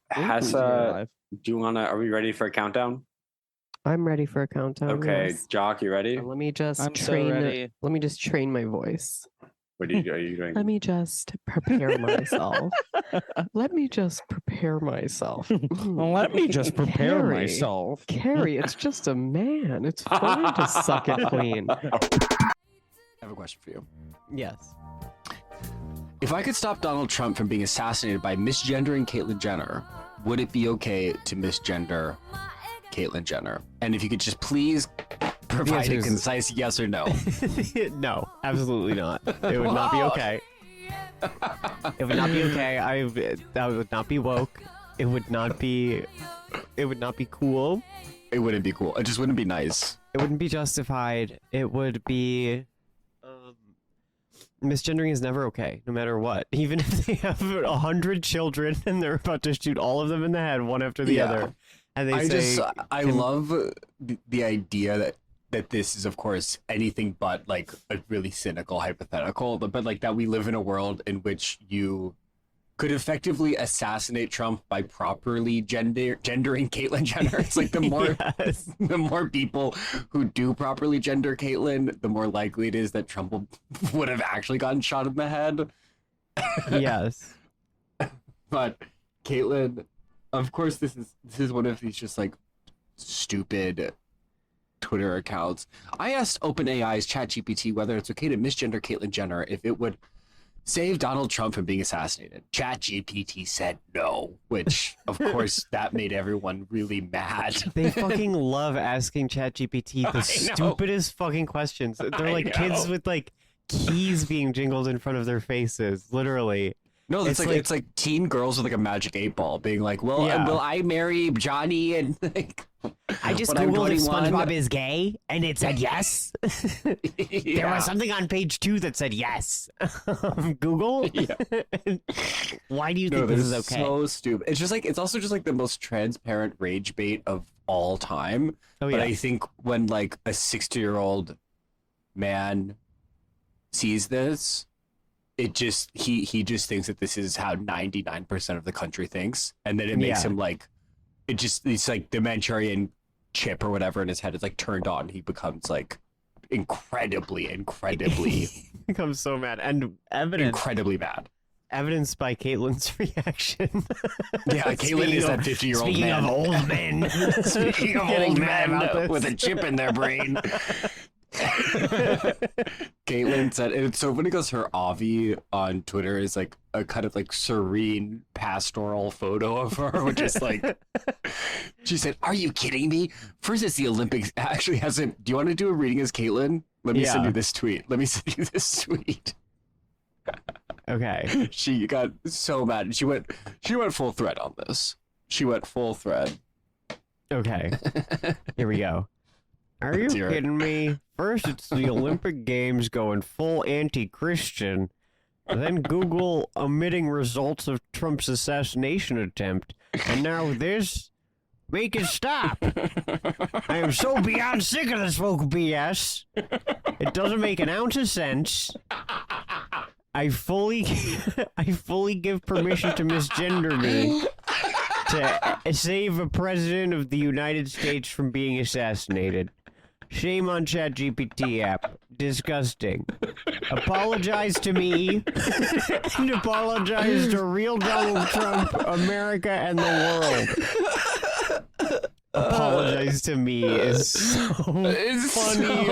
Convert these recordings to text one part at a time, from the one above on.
Hesse, do you want to? Are we ready for a countdown? I'm ready for a countdown. Okay, yes. Jock, you ready? Let me just I'm so train. ready. Let me just train my voice. What are you doing? Let me just prepare myself. Let me just prepare myself. Let me just prepare Carrie, myself. Carrie, it's just a man. It's fine to suck it clean. I have a question for you. Yes. If I could stop Donald Trump from being assassinated by misgendering Caitlyn Jenner, would it be okay to misgender Caitlyn Jenner? And if you could just please provide a concise yes or no. No, absolutely not. It would not be okay. It would not be okay. That would not be woke. It would not be cool. It wouldn't be cool. It just wouldn't be nice. It wouldn't be justified. It would be... misgendering is never okay, no matter what. Even if they have 100 children and they're about to shoot all of them in the head, one after the other. And they I love the idea that this is, of course, anything but like a really cynical hypothetical, but like that we live in a world in which you could effectively assassinate Trump by properly gendering Caitlyn Jenner. It's like the more the more people who do properly gender Caitlyn, the more likely it is that Trump would have actually gotten shot in the head. Yes. But Caitlyn, of course, this is one of these just like stupid Twitter accounts. I asked OpenAI's ChatGPT whether it's okay to misgender Caitlyn Jenner if it would save Donald Trump from being assassinated. ChatGPT said no, which of course that made everyone really mad. They fucking love asking ChatGPT the stupidest fucking questions. They're like kids with like keys being jingled in front of their faces, literally. No, it's like teen girls with like a magic 8-ball being like, well, will I marry Johnny? And like, I just googled if SpongeBob is gay, and it said yes. There was something on page 2 that said yes. Google? Yeah. Why do you think this is okay? So stupid. It's just like, it's also just like the most transparent rage bait of all time. Oh, yeah. But I think when like a 60-year-old man sees this, it just he just thinks that this is how 99% of the country thinks, and then it makes him like it's like the Manchurian chip or whatever in his head is like turned on. He becomes like incredibly becomes so mad and incredibly mad. Evidenced by Caitlyn's reaction. Yeah, Caitlyn is that 50-year-old man. Speaking of old men. Speaking of old men with a chip in their brain. Caitlyn said, and it's so funny because her Avi on Twitter is like a kind of like serene pastoral photo of her, which is like, she said, "Are you kidding me? First, it's the Olympics actually hasn't. Do you want to do a reading as Caitlyn? Let me send you this tweet. Okay. She got so mad. She went full thread on this. She went full thread. Okay. Here we go. Are you kidding me? First, it's the Olympic Games going full anti-Christian. Then Google omitting results of Trump's assassination attempt. And now this. Make it stop. I am so beyond sick of this woke BS. It doesn't make an ounce of sense. I fully give permission to misgender me to save a president of the United States from being assassinated. Shame on ChatGPT app. Disgusting. Apologize to me and apologize to real Donald Trump, America, and the world. Apologize to me is so funny.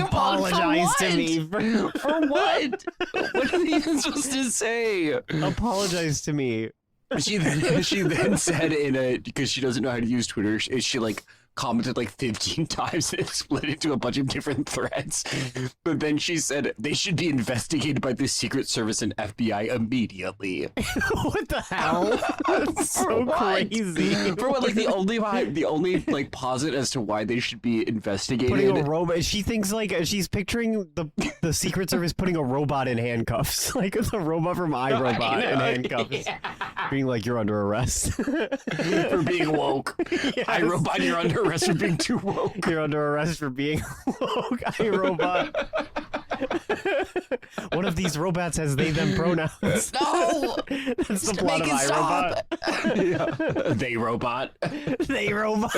Apologize to me for what? What are they even supposed to say? Apologize to me. She then said because she doesn't know how to use Twitter, she like commented like 15 times and it split into a bunch of different threads. But then she said they should be investigated by the Secret Service and FBI immediately. What the hell? That's so crazy. For what? Like the only like posit as to why they should be investigated. Putting a robot. She thinks like she's picturing the Secret Service putting a robot in handcuffs, like the robot from iRobot in handcuffs, being like, "You're under arrest for being woke." Yes. iRobot, you're under arrest for being too woke. You're under arrest for being woke. iRobot. One of these robots has they them pronouns. No! That's the plot of iRobot. Yeah. They robot. They robot.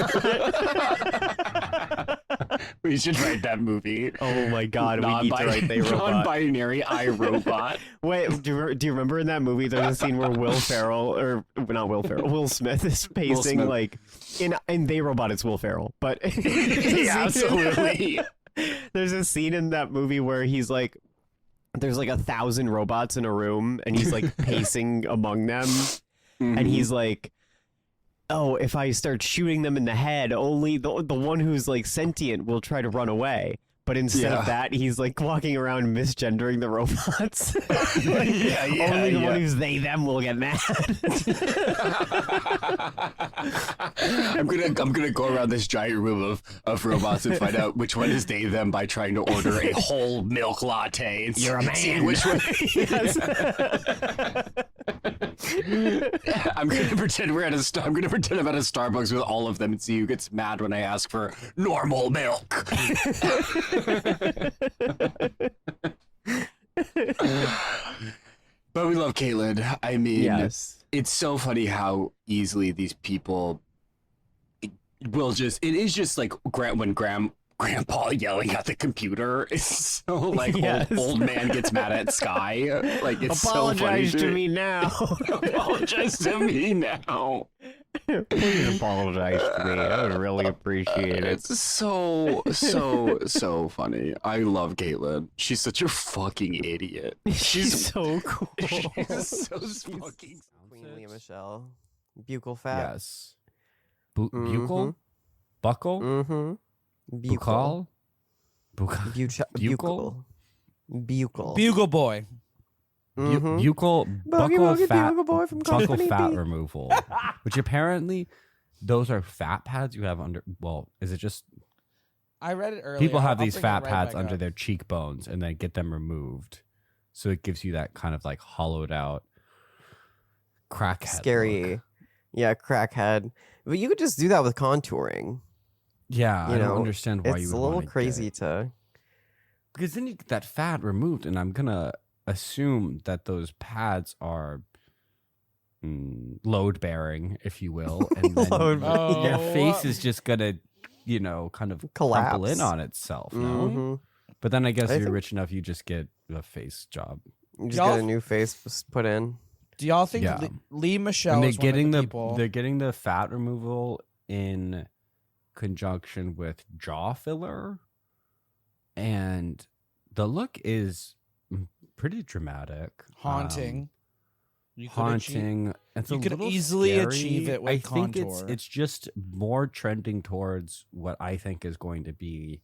We should write that movie. Oh my god, we need to write They Robot. Non-binary iRobot. Wait, do you remember in that movie there's a scene where Will Smith is pacing Smith. like in They Robot it's Will Ferrell, but Yeah, absolutely. There's a scene in that movie where he's like there's like 1,000 robots in a room and he's like pacing among them and he's like, oh, if I start shooting them in the head, only the one who's like sentient will try to run away. But instead of that, he's like walking around misgendering the robots. Only the one who's they them will get mad. I'm gonna go around this giant room of robots and find out which one is they them by trying to order a whole milk latte. And You're a man. see which one. Yes. I'm gonna pretend I'm at a Starbucks with all of them and see who gets mad when I ask for normal milk. But we love Caitlin. I mean, Yes. it's so funny how easily these people will just. It is just like when Grandpa yelling at the computer is so like Yes. old man gets mad at Sky. Like it's Apologize so funny. to me now. Apologize to me now. Please apologize to me. I would really appreciate it. It's so funny. I love Caitlin. She's such a fucking idiot. She's so cool. She's so fucking. Queen Leah Michelle. Buccal fat. Yes. Buccal? Buckle? Mm-hmm. Buccal? Buccal. Buccal. Bugle boy. Mhm. Buccal, Boogie buckle Woogie fat, Bugle Boy from buckle Company fat B. removal, which apparently those are fat pads you have under. Well, is it just I read it earlier. people have I'll these bring it fat right pads back under up. their cheekbones and then get them removed, so it gives you that kind of like hollowed out crackhead Scary. look. Yeah, crackhead. But you could just do that with contouring. Yeah, You I don't know, understand why you It's would a little wanna crazy get- to. because then you get that fat removed, and I'm gonna assume that those pads are load bearing, if you will, and then Load- your Oh. face is just gonna, kind of crumple Collapse. in on itself. No, Mhm. but then I guess I if you're think- rich enough, you just get a face job. You just Y'all- get a new face put in. Do y'all think Yeah. Lee Michelle And they're is one getting of the the people? they're getting the fat removal in conjunction with jaw filler, and the look is pretty dramatic, Haunting. You could achieve- haunting. It's you a could little easily scary. achieve it with I think contour. it's just more trending towards what I think is going to be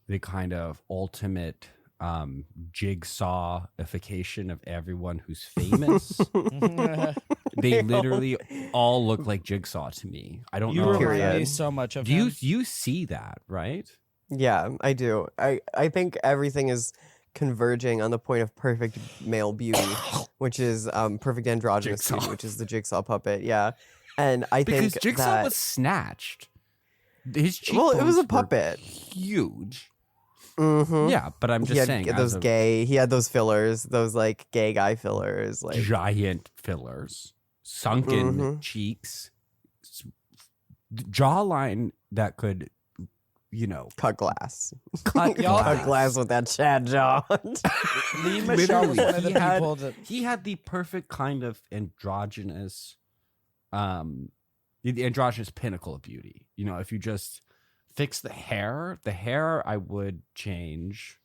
the kind of ultimate jigsawification of everyone who's famous. They literally all look like Jigsaw to me. I don't you know. remind me Period. so much of Do him. you see that, right? Yeah, I do. I think everything is converging on the point of perfect male beauty, which is perfect androgynous beauty, Jigsaw. which is the Jigsaw puppet. Yeah, and I Because think Jigsaw that was snatched. His well, it was a cheekbones were puppet. huge. Mm-hmm. Yeah, but I'm He just had saying, those as a gay. He had those fillers, those like gay guy fillers, like giant fillers, sunken Mhm. cheeks, jawline that could, cut glass. cut Y'all- Cut glass with that Chad jaw. Lee Michelle was Literally, one of the he had- people that He had the perfect kind of androgynous, the androgynous pinnacle of beauty. If you just fix the hair I would change.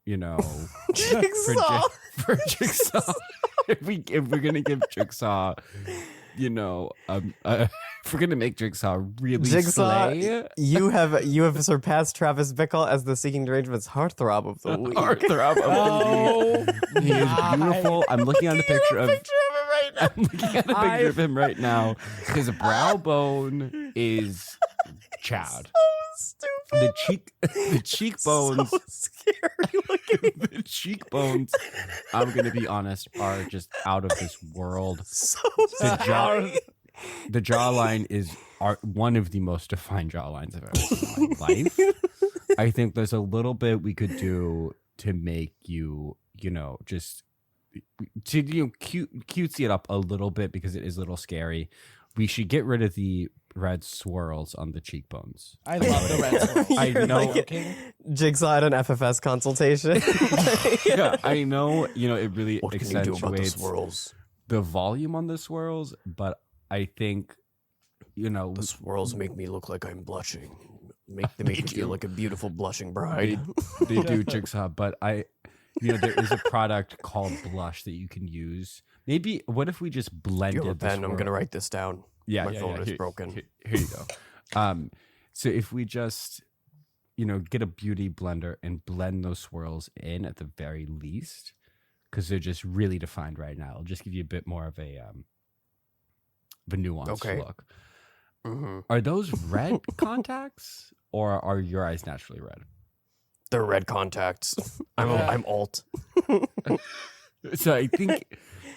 Jigsaw. for Jigsaw. if we're gonna give Jigsaw, if we're gonna make Jigsaw really Jigsaw, slay, you have surpassed Travis Bickle as the Seeking Derangements heartthrob of the week. Heartthrob of the Oh, week. He is my. beautiful. I'm looking at a picture of. Picture of him right now. I'm looking at a picture of him right now. His brow bone is Chad. Stupid. The cheekbones. So scary looking. The cheekbones, I'm gonna be honest, are just out of this world. So The scary. the jawline is one of the most defined jawlines I've ever seen in my life. I think there's a little bit we could do to make you, just to cutesy it up a little bit because it is a little scary. We should get rid of the red swirls on the cheekbones. I love the red swirls. I You're know. like Jigsaw at an FFS consultation. Yeah, I know. It really What can you do about the accentuates swirls? the volume on the swirls, but I think, The swirls make me look like I'm blushing. They make me feel like a beautiful blushing bride. they do, Jigsaw. But there is a product called blush that you can use. Maybe what if we just blended You have a the pen? I'm swirl- gonna write this down. Yeah, My phone is Here- broken. Here you go. So if we just, get a beauty blender and blend those swirls in at the very least, because they're just really defined right now. It'll just give you a bit more of a nuanced look. Mm-hmm. Are those red contacts or are your eyes naturally red? They're red contacts. I'm alt. So I think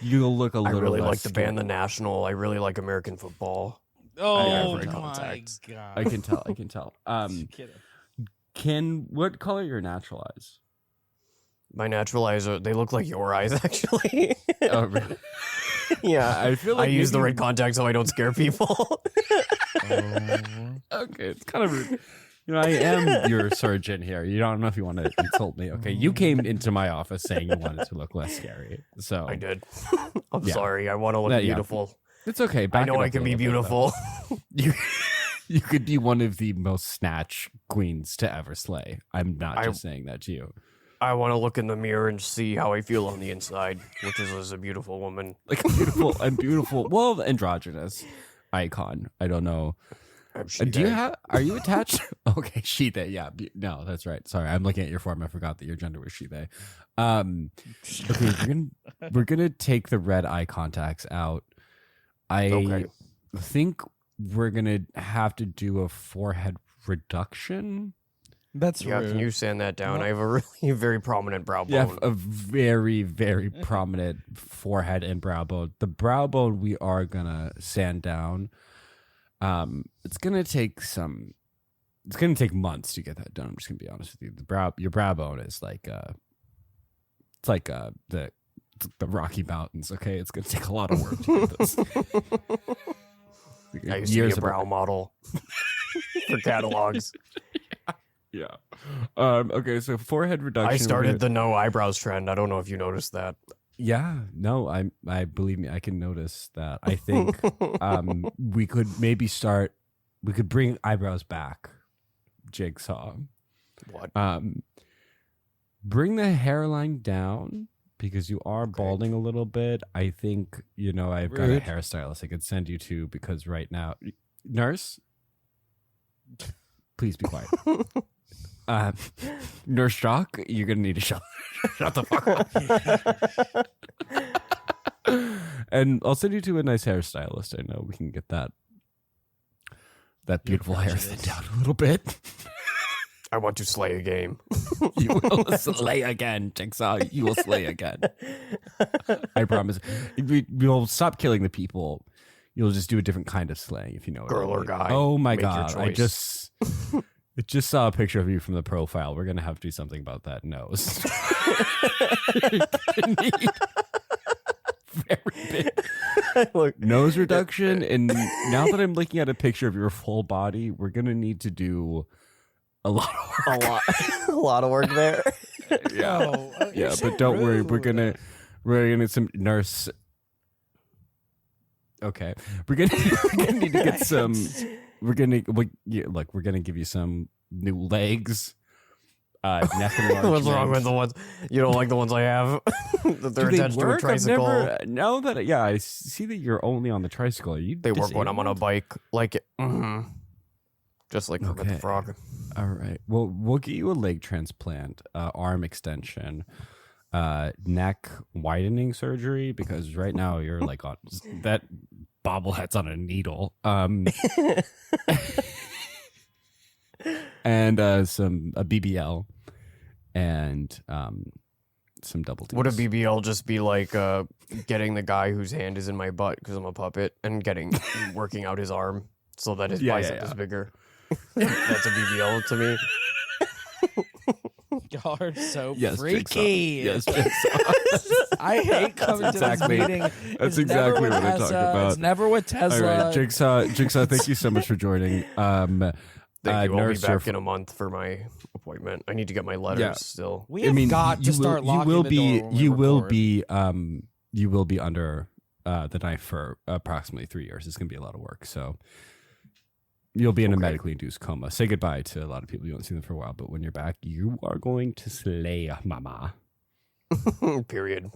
you'll look a I little. really less like the band The scared. National. I really like American football. Oh red my contacts. god! I can tell. What color are your natural eyes? My natural eyes they look like your eyes, actually. Oh, really? Yeah. I feel like I use the maybe- red contacts so I don't scare people. Okay, it's kind of rude. I am your surgeon here. You don't know if you want to insult me. Okay, you came into my office saying you wanted to look less scary. So I did. I'm Yeah. sorry. I want to look Yeah. beautiful. it's okay. I Back know it I up can a be little bit, though. beautiful. You could be one of the most snatch queens to ever slay. I'm not I- just saying that to you. I want to look in the mirror and see how I feel on the inside, which is as a beautiful woman. Like a beautiful, well, androgynous icon. I don't know. I'm Do you she-they. have? Are you attached? Okay, she they. Yeah, no, that's right. Sorry, I'm looking at your form. I forgot that your gender was she they. Okay, we're gonna take the red eye contacts out. I Okay. think we're gonna have to do a forehead reduction. That's Yeah, rude. can you sand that down? No. I have a really very prominent brow bone. Yeah, a very, very prominent forehead and brow bone. The brow bone we are gonna sand down. It's gonna take months to get that done. I'm just gonna be honest with you. Your brow bone is like it's like the Rocky Mountains. Okay, it's gonna take a lot of work to get this. I used to be a brow model for catalogs. Yeah. Okay, so forehead reduction. I we're started gonna- the no eyebrows trend. I don't know if you noticed that. Yeah, no, I believe me, I can notice that. I think we could maybe we could bring eyebrows back, Jigsaw. What? Bring the hairline down because you are balding a little bit. I think, I've got a Rude. hairstylist I could send you to because right now, nurse, please be quiet. Nurse Jock, you're gonna need to shut the fuck up. And I'll send you to a nice hairstylist. I know we can get that beautiful hair thin down a little bit. I want to slay a game. You will slay again, Jigsaw. You will slay again. I promise. We'll stop killing the people. You'll just do a different kind of slaying, if you know what I Girl or mean. guy, Oh my make your god! I choice. just saw a picture of you from the profile. We're gonna have to do something about that nose. You're gonna need very big Look, nose reduction, and now that I'm looking at a picture of your full body, we're gonna need to do a lot of work. a lot of work there. Oh, you're Yeah, so but don't worry, we're rude. gonna some nurse. Okay, we're gonna need to get some. We're gonna we're gonna give you some new legs. Neck What's wrong with enlargement. the ones you don't like? The ones I have that they're Do they attached to a work? I've tricycle. now that I see that you're only on the tricycle. Are you They work when I'm on a disabled? bike, like it. Just like Kermit the Okay. Frog. All right. Well, we'll get you a leg transplant, arm extension, neck widening surgery because right now you're like on that bobblehead's on a needle. And a BBL and some double D's. Would a BBL just be like getting the guy whose hand is in my butt because I'm a puppet and working out his arm so that his Yeah, bicep yeah. is bigger? That's a BBL to me. Y'all are so Yes, freaky. Jigsaw. Yes, Jigsaw. I hate coming exactly- to this meeting. that's It's exactly never with what I'm talking Hesse, about. It's never with Tesla. All right, Jigsaw, thank you so much for joining. Thank you. I'll be Nurse, back you're- in a month for my appointment. I need to get my letters Yeah. still. We have got to start locking the door when we record. you will be under the knife for approximately 3 years. It's going to be a lot of work. So you'll be in a medically induced coma. Say goodbye to a lot of people. You won't see them for a while, but when you're back, you are going to slay mama. Period.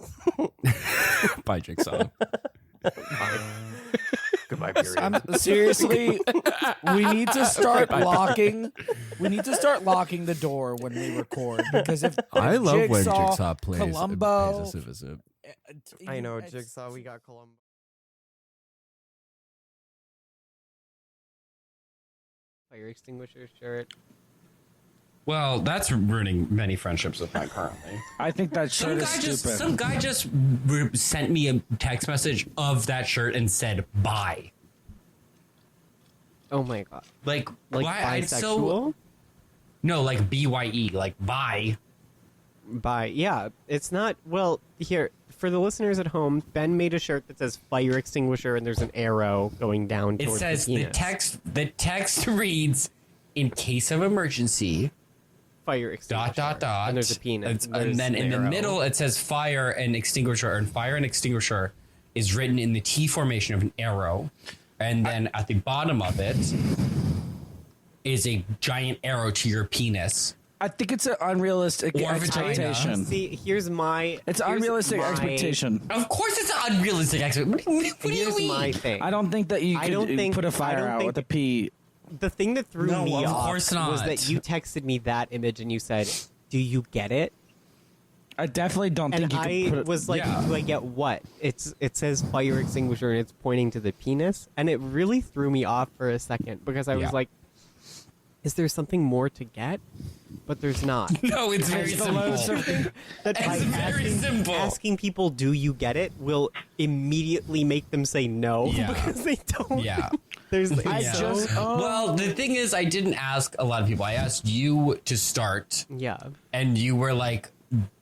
Bye, Jigsaw. Goodbye, period. Seriously, we need to start locking. We need to start locking the door when we record because if I love when Jigsaw, Jigsaw plays and Columbo, pays us a visit. I know, it's- Jigsaw. We got Columbo. Fire extinguisher shirt. Well, that's ruining many friendships with mine currently. I think that shirt is stupid. Some guy just sent me a text message of that shirt and said bye. Oh my god. Like why? Bisexual? No, like BYE, like bye. Yeah, it's not. Well, here for the listeners at home, Ben made a shirt that says fire extinguisher and there's an arrow going down It towards says the the penis. text reads, "In case of emergency." Fire extinguisher. And And there's a penis. And then in the middle it says fire and extinguisher, and fire and extinguisher is written in the T formation of an arrow. And then at the bottom of it is a giant arrow to your penis. I think it's an unrealistic Or vagina. expectation. See, here's my. It's an here's unrealistic my- expectation. Of course it's an unrealistic expectation. What do you Here's mean? my thing. I don't think that you I don't could think- put a I fire don't out think- with a P. The thing that threw No, me of off course was not. that you texted me that image and you said, "Do you get it?" I definitely don't And think you I could put it. was like, Yeah. "Do I get what?" It says fire extinguisher and it's pointing to the penis, and it really threw me off for a second because I was Yeah. like, "Is there something more to get?" But there's not. No, it's very It's the simple. loads of- That It's very simple. Asking people, "Do you get it?" will immediately make them say no Yeah. because they don't. Yeah. There's I it's just so, Well, the thing is, I didn't ask a lot of people. I asked you to start, yeah. and you were like,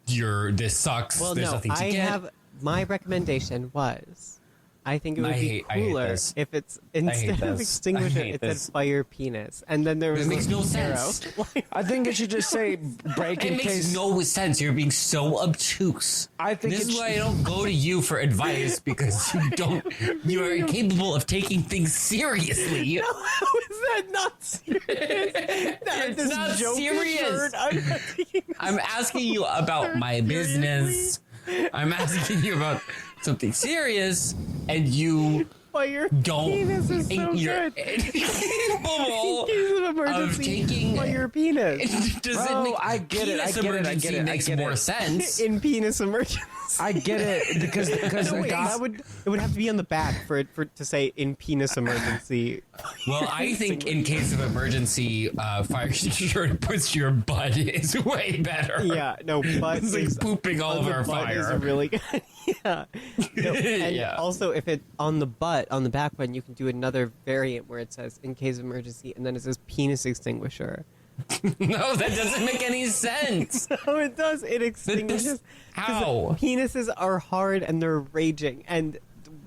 this sucks. Well, There's no, nothing to I get. have my recommendation was, I think it would I be hate- I hate cooler this. if it's instead of this. extinguisher, I hate it said this. fire penis, and then there was It makes this no arrow. sense. Like, I think it should just say break It in makes case. no sense. You're being so obtuse. I think This it is why I should- don't go to you for advice because you are incapable of taking things seriously. how is that not serious? It's This not joke serious. shirt, I'm not taking this I'm asking you about my business. I'm asking you about something serious, and you fire don't. penis is so you're good. incapable In case of of emergency, taking. fire penis. Does Bro, it make I get it, I penis get it, I emergency get it, I makes get more it. sense. In penis emergency. I get it because No, wait, guys, it would have to be on the back for to say in penis emergency. Well, I think in case of emergency, fire extinguisher that puts your butt is way better. Yeah, no, butt It's like is pooping all on of the our butt is fire. really good. Yeah. No, and Yeah. also, if it on the butt, on the back one, you can do another variant where it says "in case of emergency" and then it says "penis extinguisher." No, that doesn't make any sense. Oh, it does. It extinguishes. 'cause How? Penises are hard and they're raging, and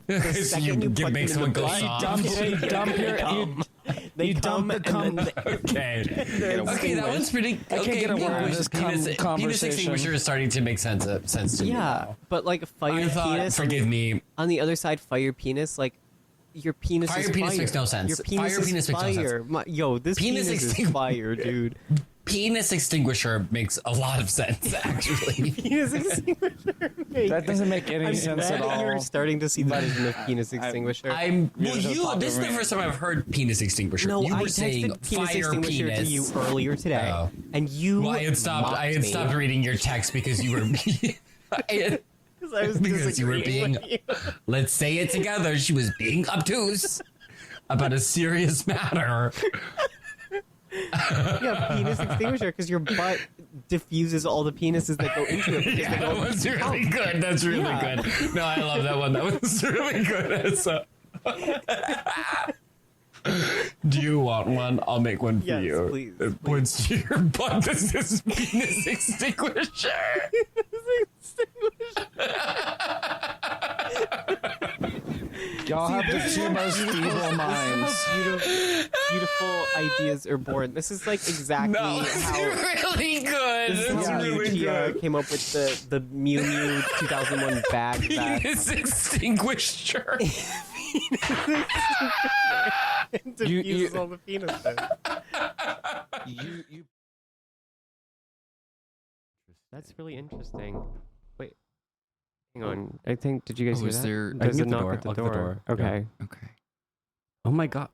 the So second you put make them someone in the go butt, soft. they come, dump the and then Okay. they're Okay, that one's pretty. I can't okay, get a word yeah, in this penis conversation. extinguisher is starting to make sense to me. yeah, now. but like fire I thought. penis. Forgive me. On the other side, fire penis, like your penis Fire is penis fire. makes no sense. Your penis Fire is penis makes no sense. fire. Yo, this Penis penis, is extingu- fire, dude. Penis extinguisher makes a lot of sense, actually. Penis extinguisher. that doesn't make any I'm sense glad at that you're all. starting to see the vision of penis extinguisher. This is the first time I've heard penis extinguisher. no, You I were saying texted penis fire extinguisher penis. to you earlier today, Oh. and you Well, I had stopped. I had mocked me stopped reading your text because you were. I- 'cause I was because you were disagreeing being. with you. Let's say it together. She was being obtuse about a serious matter. Yeah, penis extinguisher, because your butt diffuses all the penises that go into it. because Yeah, they that go- was really good. That's really Yeah. good. No, I love that one. That was really good. Do you want one? I'll make one for Yes, you. please, It points to your butt. This is penis extinguisher. Y'all have the two most evil minds. Beautiful ideas are born. This is like exactly No, it's how really good. this is It's how really Tia good. came up with the Mew Mew 2001 bag that Penis extinguisher. diffuses all the penises. You. That's really interesting. Wait, hang on. I think did you guys hear is that? there? I There's can a get the knock door. at the I'll get the door. door. Okay. Okay. Oh my god.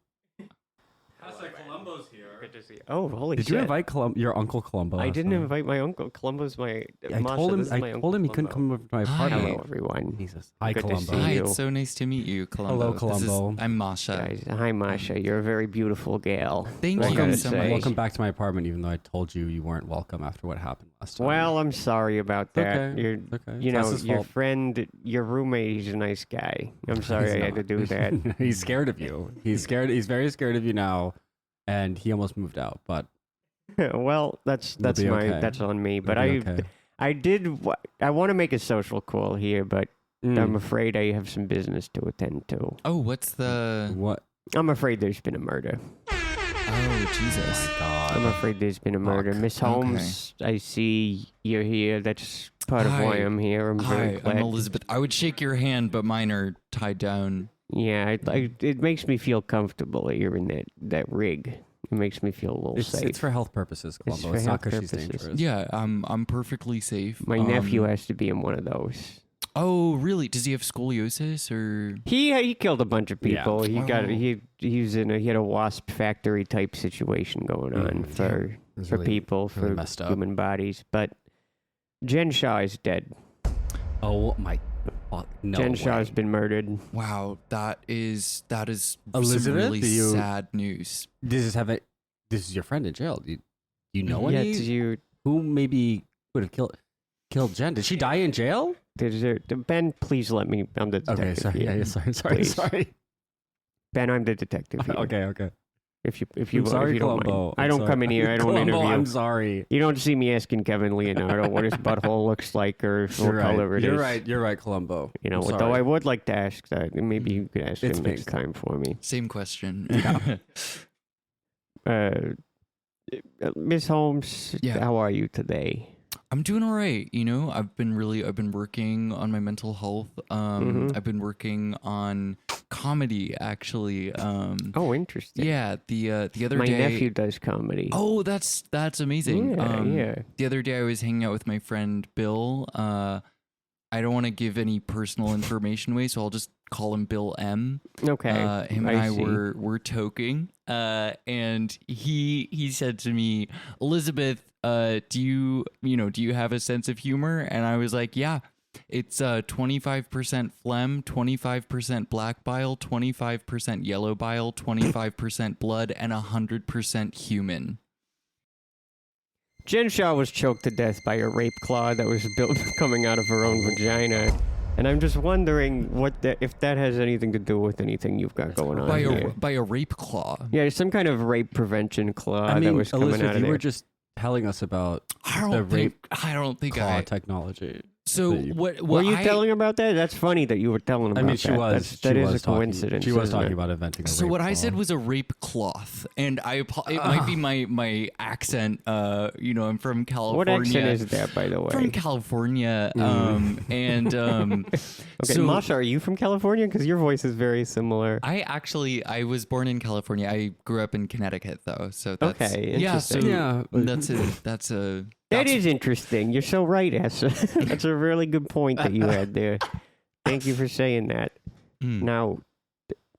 Columbo's here. Good to see. Oh, holy Did shit! you invite your uncle Columbo? I last didn't night? invite my uncle. Columbo's my. I Masha, told him. this is my I Uncle told him he couldn't Columbo. come over to my Hi. apartment. Hello, everyone. He says, "Hi, Good to Columbo." see Hi, you. it's so nice to meet you, Columbo. Hello, This Columbo. is, I'm Masha. Guys, hi, Masha. You're a very beautiful gal. Thank I you gotta so say. much. Welcome back to my apartment, even though I told you weren't welcome after what happened last time. Well, I'm sorry about that. okay. You're, It's okay. you That's know, his your fault. friend, your roommate, he's a nice guy. I'm sorry He's I had to not. do that. He's scared of you. He's scared. He's very scared of you now, and he almost moved out. But Well, that's It'll be okay. that's on me. But it'll be okay. I want to make a social call here, but I'm Mm. afraid I have some business to attend to. Oh, what's the? What? I'm afraid there's been a murder. Oh, Jesus. I'm afraid there's been a murder. Fuck. Miss Holmes, I see you're here. That's part of why Hi. I'm here. I'm very Hi, glad. I'm Elizabeth. I would shake your hand, but mine are tied down. Yeah, it makes me feel comfortable that you're in that rig. It makes me feel a little safe. It's for health purposes, It's Columbo. for It's, not health because she's purposes. dangerous. Yeah, I'm perfectly safe. My nephew has to be in one of those. Oh, really? Does he have scoliosis or? He killed a bunch of Yeah. people. He got Oh. he had a wasp factory type situation going on for It's for really- people really for messed up. human bodies. But Jen Shaw is dead. Oh my! Fuck, no Jen way. Shaw's been murdered. Wow, that is some Elizabeth, really do you- sad news. This is your friend in jail. Do you know Yeah, any who maybe would have killed Jen? Did she die in jail? Ben, please let me. I'm the detective. Okay, sorry. here. Yeah, sorry. Please. Sorry. Ben, I'm the detective. Here. Okay. If you I'm sorry, if you don't Columbo. mind. I I'm don't sorry. come in here. I don't Columbo, interview. I'm sorry. You don't see me asking Kevin Leonardo what his butthole looks like or what You're color right. it is. You're right. You're right, Columbo. You know, I'm though sorry. I would like to ask that. Maybe you could ask It's him next pink. time for me. Same question. Miss Holmes, Yeah. how are you today? I'm doing all right. You know, I've been working on my mental health. Mhm. I've been working on comedy actually. Oh, interesting. Yeah, the other My day. nephew does comedy. Oh, that's amazing. Yeah. The other day I was hanging out with my friend Bill. I don't want to give any personal information away, so I'll just call him Bill M. Okay. Him and I see. were toking, and he said to me, Elizabeth, do you have a sense of humor? And I was like, yeah. It's 25% phlegm, 25% black bile, 25% yellow bile, 25% blood, and 100% human. Jen Shaw was choked to death by a rape claw that was built coming out of her own vagina. And I'm just wondering if that has anything to do with anything you've got going on here. By a rape claw. Yeah, some kind of rape prevention claw I mean, that was coming Elizabeth, out of you there. were just telling us about I the don't rape think claw I. technology. So that you- what? Were you I, telling about that? That's funny that you were telling about I that. mean, she was. That she is was a talking- coincidence. She was isn't talking it? about inventing. A So rape what I claw. said was a rape cloth, and it might be my accent. I'm from California. What accent is that, by the way? From California. Okay, So Masha, are you from California? Because your voice is very similar. I was born in California. I grew up in Connecticut though. So that's, Okay, yeah. So interesting. Yeah. That is interesting. You're so right, Essa. That's a really good point that you had there. Thank you for saying that. Now,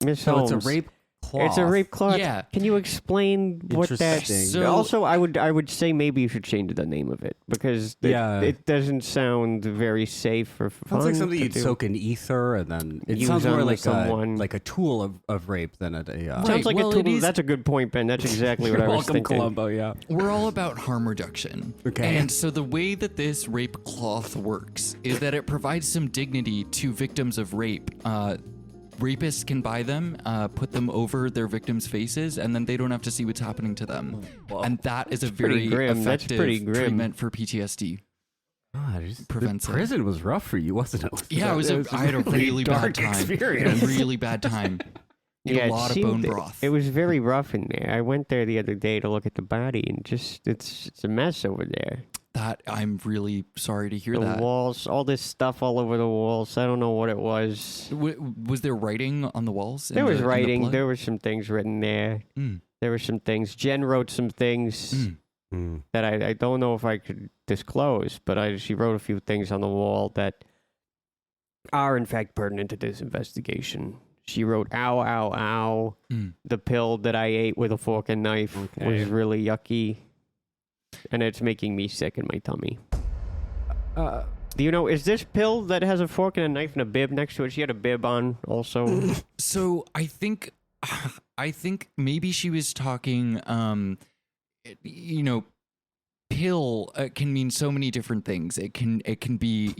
Miss So Holmes, it's a rape claw. It's a rape claw. Yeah. Can you explain what that? Interesting. So- Also, I would say maybe you should change the name of it because Yeah. it doesn't sound very safe or fun. Sounds like something to you'd do. soak in ether, and then it Use sounds more on like someone. a tool of rape than a. Right. Sounds like well, a it tool. is- That's a good point, Ben. That's exactly what I was Welcome, thinking. Columbo. Yeah. We're all about harm reduction. Okay. And so the way that this rape cloth works is that it provides some dignity to victims of rape. rapists can buy them, put them over their victims' faces, and then they don't have to see what's happening to them. And that is a very grim. That's effective pretty grim. treatment for PTSD. God, Prevents the it. prison was rough for you, wasn't it? Yeah, I had a really bad dark time. experience. A really bad time. Ate a lot of bone broth. It was very rough in there. I went there the other day to look at the body, and just it's a mess over there. That I'm really sorry to hear The that. walls, all this stuff all over the walls. I don't know what it was. Was there writing on the walls? There was in the writing. blood? There were some things written there. Mm. There were some things. Jen wrote some things that I don't know if I could disclose, but she wrote a few things on the wall that are in fact pertinent to this investigation. She wrote, ow, ow, ow. The pill that I ate with a fork and knife was really yucky. And it's making me sick in my tummy. Do you know, is this pill that has a fork and a knife and a bib next to it? She had a bib on also. So I think maybe she was talking, pill can mean so many different things. It can be,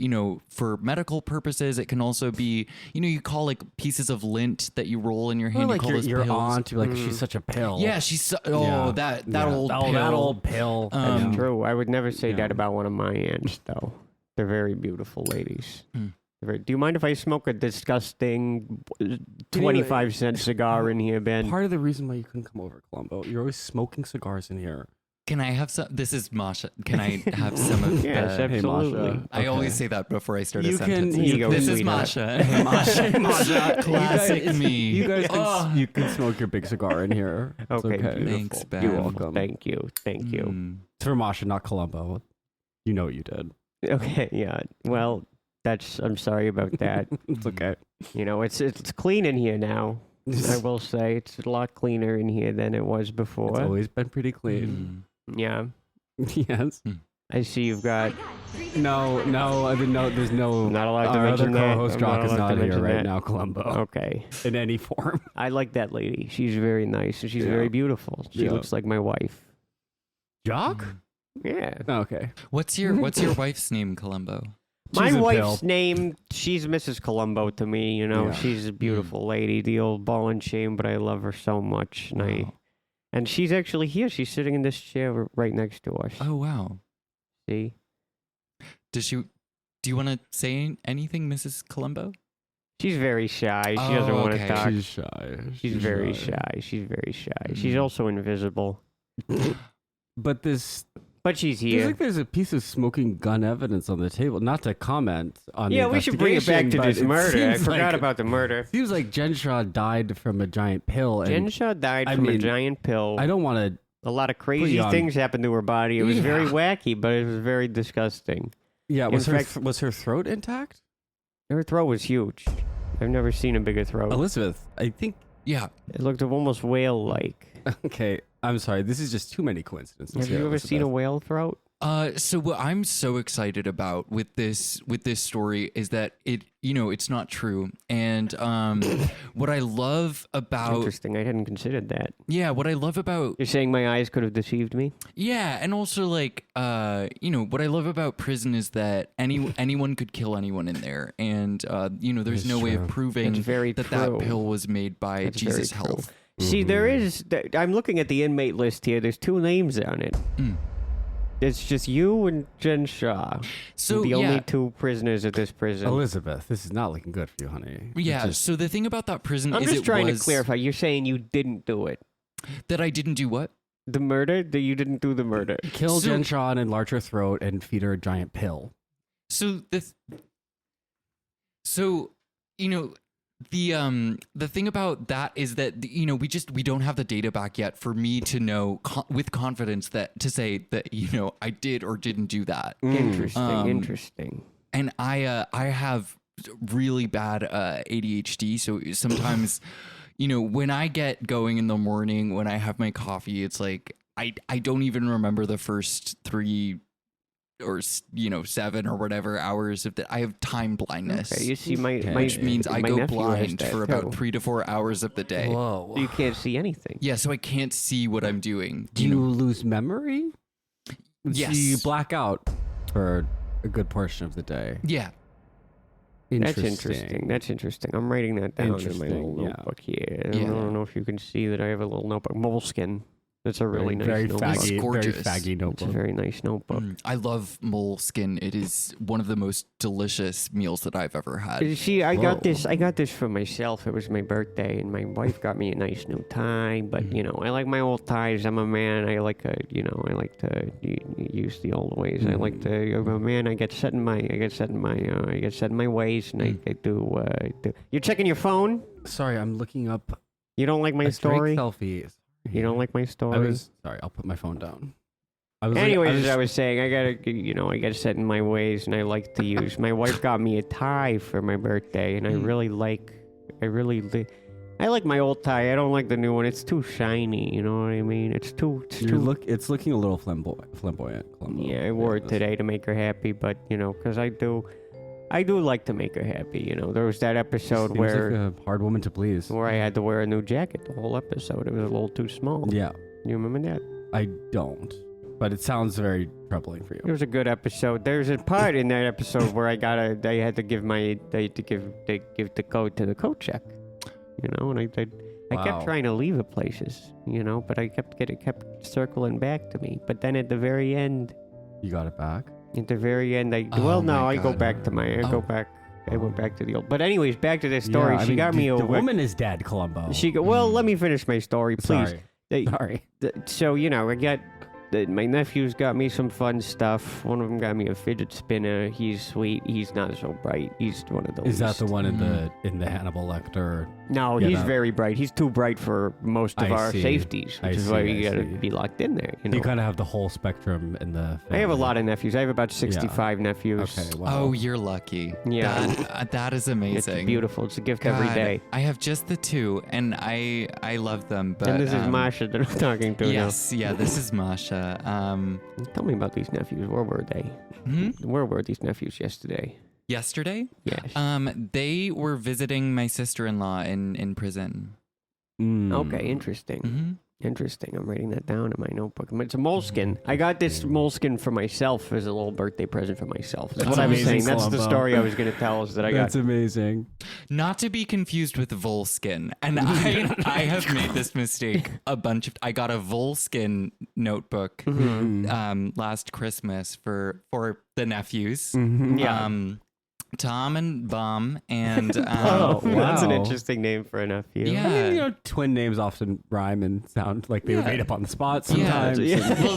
for medical purposes. It can also be, you call like pieces of lint that you roll in your hand. Or like you call those your pills. aunt, you're like, she's such a pill. Yeah, she's that old pill. that old pill. That's true. I would never say Yeah. that about one of my aunts, though. They're very beautiful ladies. Do you mind if I smoke a disgusting 25-cent cigar in here, Ben? Part of the reason why you couldn't come over, Columbo, you're always smoking cigars in here. Can I have some? This is Masha. Can I have some of Yes, the? absolutely. Masha. I always say that before I start a You sentence. can- you This can- is sweetheart. Masha. Hey, Masha. Classic me. You guys can, you can smoke your big cigar in here. It's Okay, okay. beautiful. Thanks, Ben. You're welcome. Thank you. Thank you. Mm. It's for Masha, not Columbo. You know what you did. Okay, yeah. Well, I'm sorry about that. It's okay. It's clean in here now. I will say it's a lot cleaner in here than it was before. It's always been pretty clean. Yeah. Yes. I see you've got. No, there's no. I'm not allowed to Our mention other that. co-host I'm Jock is allowed to not here mention right that. now, Columbo, Okay. in any form. I like that lady. She's very nice and she's Yeah. very beautiful. She Yeah. looks like my wife. Jock? Yeah. Okay. What's your wife's name, Columbo? My She's a wife's pill. name, she's Mrs. Columbo to me, Yeah. She's a beautiful lady, the old ball and chain, but I love her so much. And she's actually here. She's sitting in this chair right next to us. Oh wow. See? Do you want to say anything, Mrs. Columbo? She's very shy. She Oh, doesn't want okay. to talk. She's shy. She's very shy. She's very shy. She's Mm. also invisible. But But she's feels here. like there's a piece of smoking gun evidence on the table. Not to comment on Yeah, the we should bring it back to investigation, this but it murder. I seems forgot like- about the murder. Seems like Jen Shaw died from a giant pill. And Jenshaw died I from a mean, giant pill. I don't want to. A lot of crazy on- things happened to her body. It was very Yeah. wacky, but it was very disgusting. Yeah, In was her fact- was her throat intact? Her throat was huge. I've never seen a bigger throat. Elizabeth, I think. Yeah. It looked almost whale-like. Okay, I'm sorry. This is just too many coincidences. Have here, you ever seen a Elizabeth. whale throat? So what I'm so excited about with this story is that it's not true. And what I love about Interesting. I hadn't considered that. what I love about You're saying my eyes could have deceived me? and also like what I love about prison is that anyone could kill anyone in there, and there's That's no way of true. proving That's very that true. pill was made by That's very Jesus true. Health. See, there is. I'm looking at the inmate list here. There's 2 names on it. Mm. It's just you and Jen Shaw. So the only 2 prisoners at this prison. Elizabeth, this is not looking good for you, honey. It's Yeah. just- So the thing about that prison I'm is just it trying was to clarify. You're saying you didn't do it. that I didn't do what? The murder? That you didn't do the murder. kill So- Jen Shaw and enlarge her throat and feed her a giant pill. So the thing about that is that we don't have the data back yet for me to know with confidence to say that I did or didn't do that. Interesting. Interesting. And I have really bad ADHD, so sometimes when I get going in the morning when I have my coffee, it's like I don't even remember the first 3 or 7 or whatever hours of that. I have time blindness. Okay, you see, Which means I my go nephew has blind that for about too. 3 to 4 hours of the day. Whoa. You can't see anything. Yeah, so I can't see what I'm doing. Do you lose memory? Yes. So you black out for a good portion of the day. Yeah. That's interesting. That's interesting. I'm writing that down in my little Interesting, yeah. notebook here. And Yeah. I don't know if you can see that I have a little notebook. Moleskin. That's a really nice very notebook. It's faggy, very gorgeous. faggy It's a notebook. very nice notebook. I love moleskin. It is one of the most delicious meals that I've ever had. See, I got Whoa. this. I got this for myself. It was my birthday, and my wife got me a nice new tie. But you know, I like my old ties. I'm a man. I like to use the old ways. I like to. I'm a man. I get set in my ways, and I do. You're checking your phone. Sorry, I'm looking up You don't like my a story. Drake selfie. You don't like my story. I was sorry. I'll put my phone down. Anyways, as I was saying, I gotta set in my ways, and I like to use. My wife got me a tie for my birthday, and I like my old tie. I don't like the new one. It's too shiny. You know what I mean? It's too. It's looking a little flamboyant. Columbo. Yeah, I wore it today to make her happy, but because I do like to make her happy. You know, there was that episode Seems where like a hard woman to please. I had to wear a new jacket the whole episode. It was a little too small. Yeah, You remember that? I don't. But it sounds very troubling for It you. was a good episode. There's a part in that episode where I had to give the code to the code check, and I kept Wow. trying to leave it places, but I kept circling back to me. But then at the very end, You got it back. I go God. back to I went back to the old. But anyways, back to this story. Yeah, I She mean, got me the over. woman is dead, Columbo. Well, let me finish my story, please. Sorry. So, I got my nephews got me some fun stuff. One of them got me a fidget spinner. He's sweet. He's not so bright. He's one of those. Is that the one in the Hannibal Lecter? No, Yeah, he's that- very bright. He's too bright for most of I our see. safeties, which I is why see, you I gotta see. be locked in there. You kind of have the whole spectrum in the. I have a family. lot of nephews. I have about 65 nephews. Okay. Wow. Oh, you're lucky. Yeah. That is It's amazing. beautiful. It's a gift God, every day. I have just the two, and I love them. But And this is Masha that I'm talking to Yes, yeah, this is Masha. now. Tell me about these nephews. Where were they? Where were these nephews yesterday? Yesterday, Yes. they were visiting my sister-in-law in prison. Okay, interesting. Interesting. I'm writing that down in my notebook. It's a moleskin. I got this moleskin for myself as a little birthday present for myself. That's what I was amazing, saying. That's the Columbo. story I was going to tell is that I got. That's amazing. Not to be confused with Volskin. And I have made this mistake a bunch of. I got a Volskin notebook last Christmas for the nephews. Yeah. Tom and Bum and Oh, that's an wow. interesting name for a nephew. Yeah. I mean, twin names often rhyme and sound like they were Yeah. made up on the spot Yeah. sometimes. Well,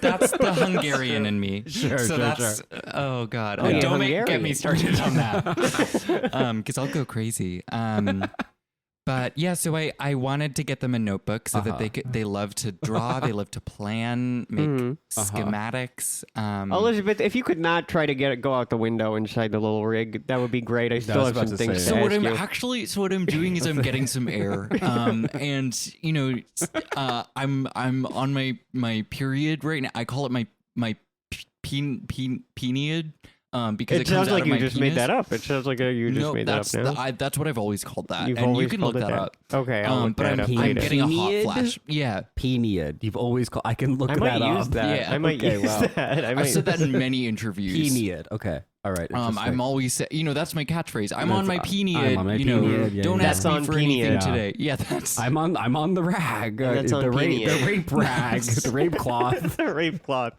that's the Hungarian in me. Sure, so sure, that's oh god. Oh, yeah, Don't get Hungarian. me started on that. Because I'll go crazy. But yeah, so I wanted to get them a notebook so that they love to draw, they love to plan, make schematics. Elizabeth, if you could not try to go out the window inside the little rig, that would be great. I still was have about some to things say to So ask you. what I'm doing is I'm getting some air, and I'm on my period right now. I call it my period. Because It it comes sounds out like of you my just penis. made that up. It sounds like you just No, made that up now. that's what I've always called that, You've and you always can called look it that that. up. Okay, I'll look But that I'm up I'm later. getting a hot Period? flash. Yeah, Peniad. You've always called. I can look I that might up. use that. Yeah, I might okay, use wow. that. I I've might said that in many interviews. Peniad. Okay. All right. I'm interesting. always that's my catchphrase. I'm on my That's- period. I'm on my you know, period, yeah, don't yeah. ask That's me on for anything period. today. Yeah, that's. I'm on the rag. That's on the Peniad. rape rag. The rape cloth. the rape cloth.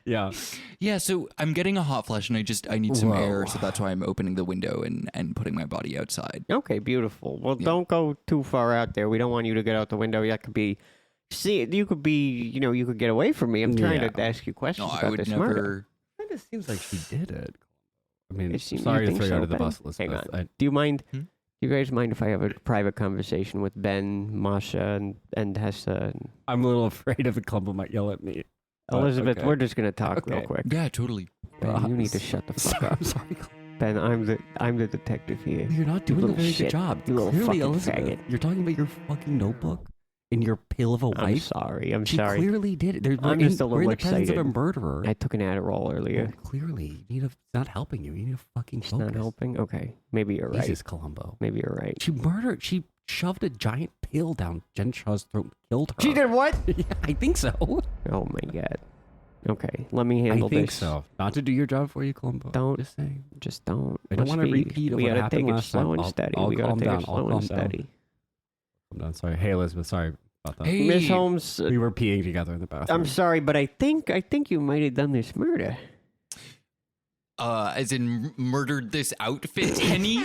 Yeah. Yeah, so I'm getting a hot flash, and I need some Whoa. air, so that's why I'm opening the window and putting my body outside. Okay, beautiful. Well, don't go too far out there. We don't want you to get out the window. That could be. See, you could be. You could get away from me. I'm trying Yeah. to ask you questions No, about I would this never. murder. Kind of seems like she did it. I mean, It seems- sorry you to think throw you so, under the Ben? bus, Elizabeth. Hang on. Do you mind? Hmm? Do you guys mind if I have a private conversation with Ben, Masha, and Hesse? And I'm a little afraid of the Columbo might yell at me. Elizabeth, okay. we're just gonna talk real Okay. quick. Yeah, totally. Ben, you need to shut the fuck up. I'm sorry. Ben, I'm the detective here. You're not doing a little very shit. good job. You little Clearly, fucking Elizabeth, faggot. you're talking about your fucking notebook and your pill of a I'm wife. sorry. I'm She sorry. clearly did it. I'm just a we're in little the presence of a excited. murderer. I took an Adderall earlier. Well, clearly, you need it's not helping you. You need to fucking It's focus. not helping. Okay, maybe you're right. Jesus, Columbo. Maybe you're right. She shoved a giant pill down Jen Shaw's throat and killed her. She did what? Yeah, I think so. Oh my god. Okay, let me I handle think this. so. Not to do your job for you, Columbo. Don't. Just saying. Just don't. I don't Let's want to be- repeat of We what gotta happened take it last slow time. and I'll- steady. I'll We gotta calm take down. it I'll slow and calm down. steady. I'm done. Sorry. Hey, Elizabeth. Sorry about that. Hey, Miss Holmes, We were peeing together in the bathroom. I'm sorry, but I think you might have done this murder. as in murdered this outfit, Henny?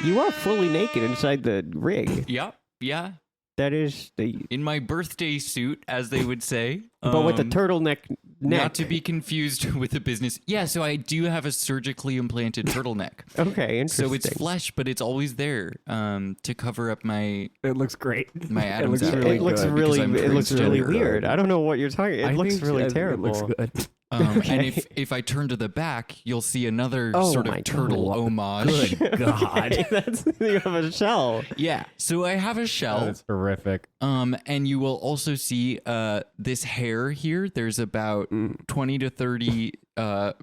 You are fully naked inside the rig. Yeah. That is the, In my birthday suit, as they would say. but with the turtleneck neck. Not to be confused with a business. Yeah, so I do have a surgically implanted turtleneck. Okay, interesting. So it's flesh, but it's always there to cover up my It looks great. my Adam's looks apple. really It looks good really, because I'm it looks really transgender. weird. I don't know what you're talking. It I looks think really it terrible. looks good. And if I turn to the back, you'll see another Oh sort my of turtle God. homage. Good God. That's you have a shell. Yeah. So I have a shell. That's horrific. And you will also see this hair here. There's about 20 to 30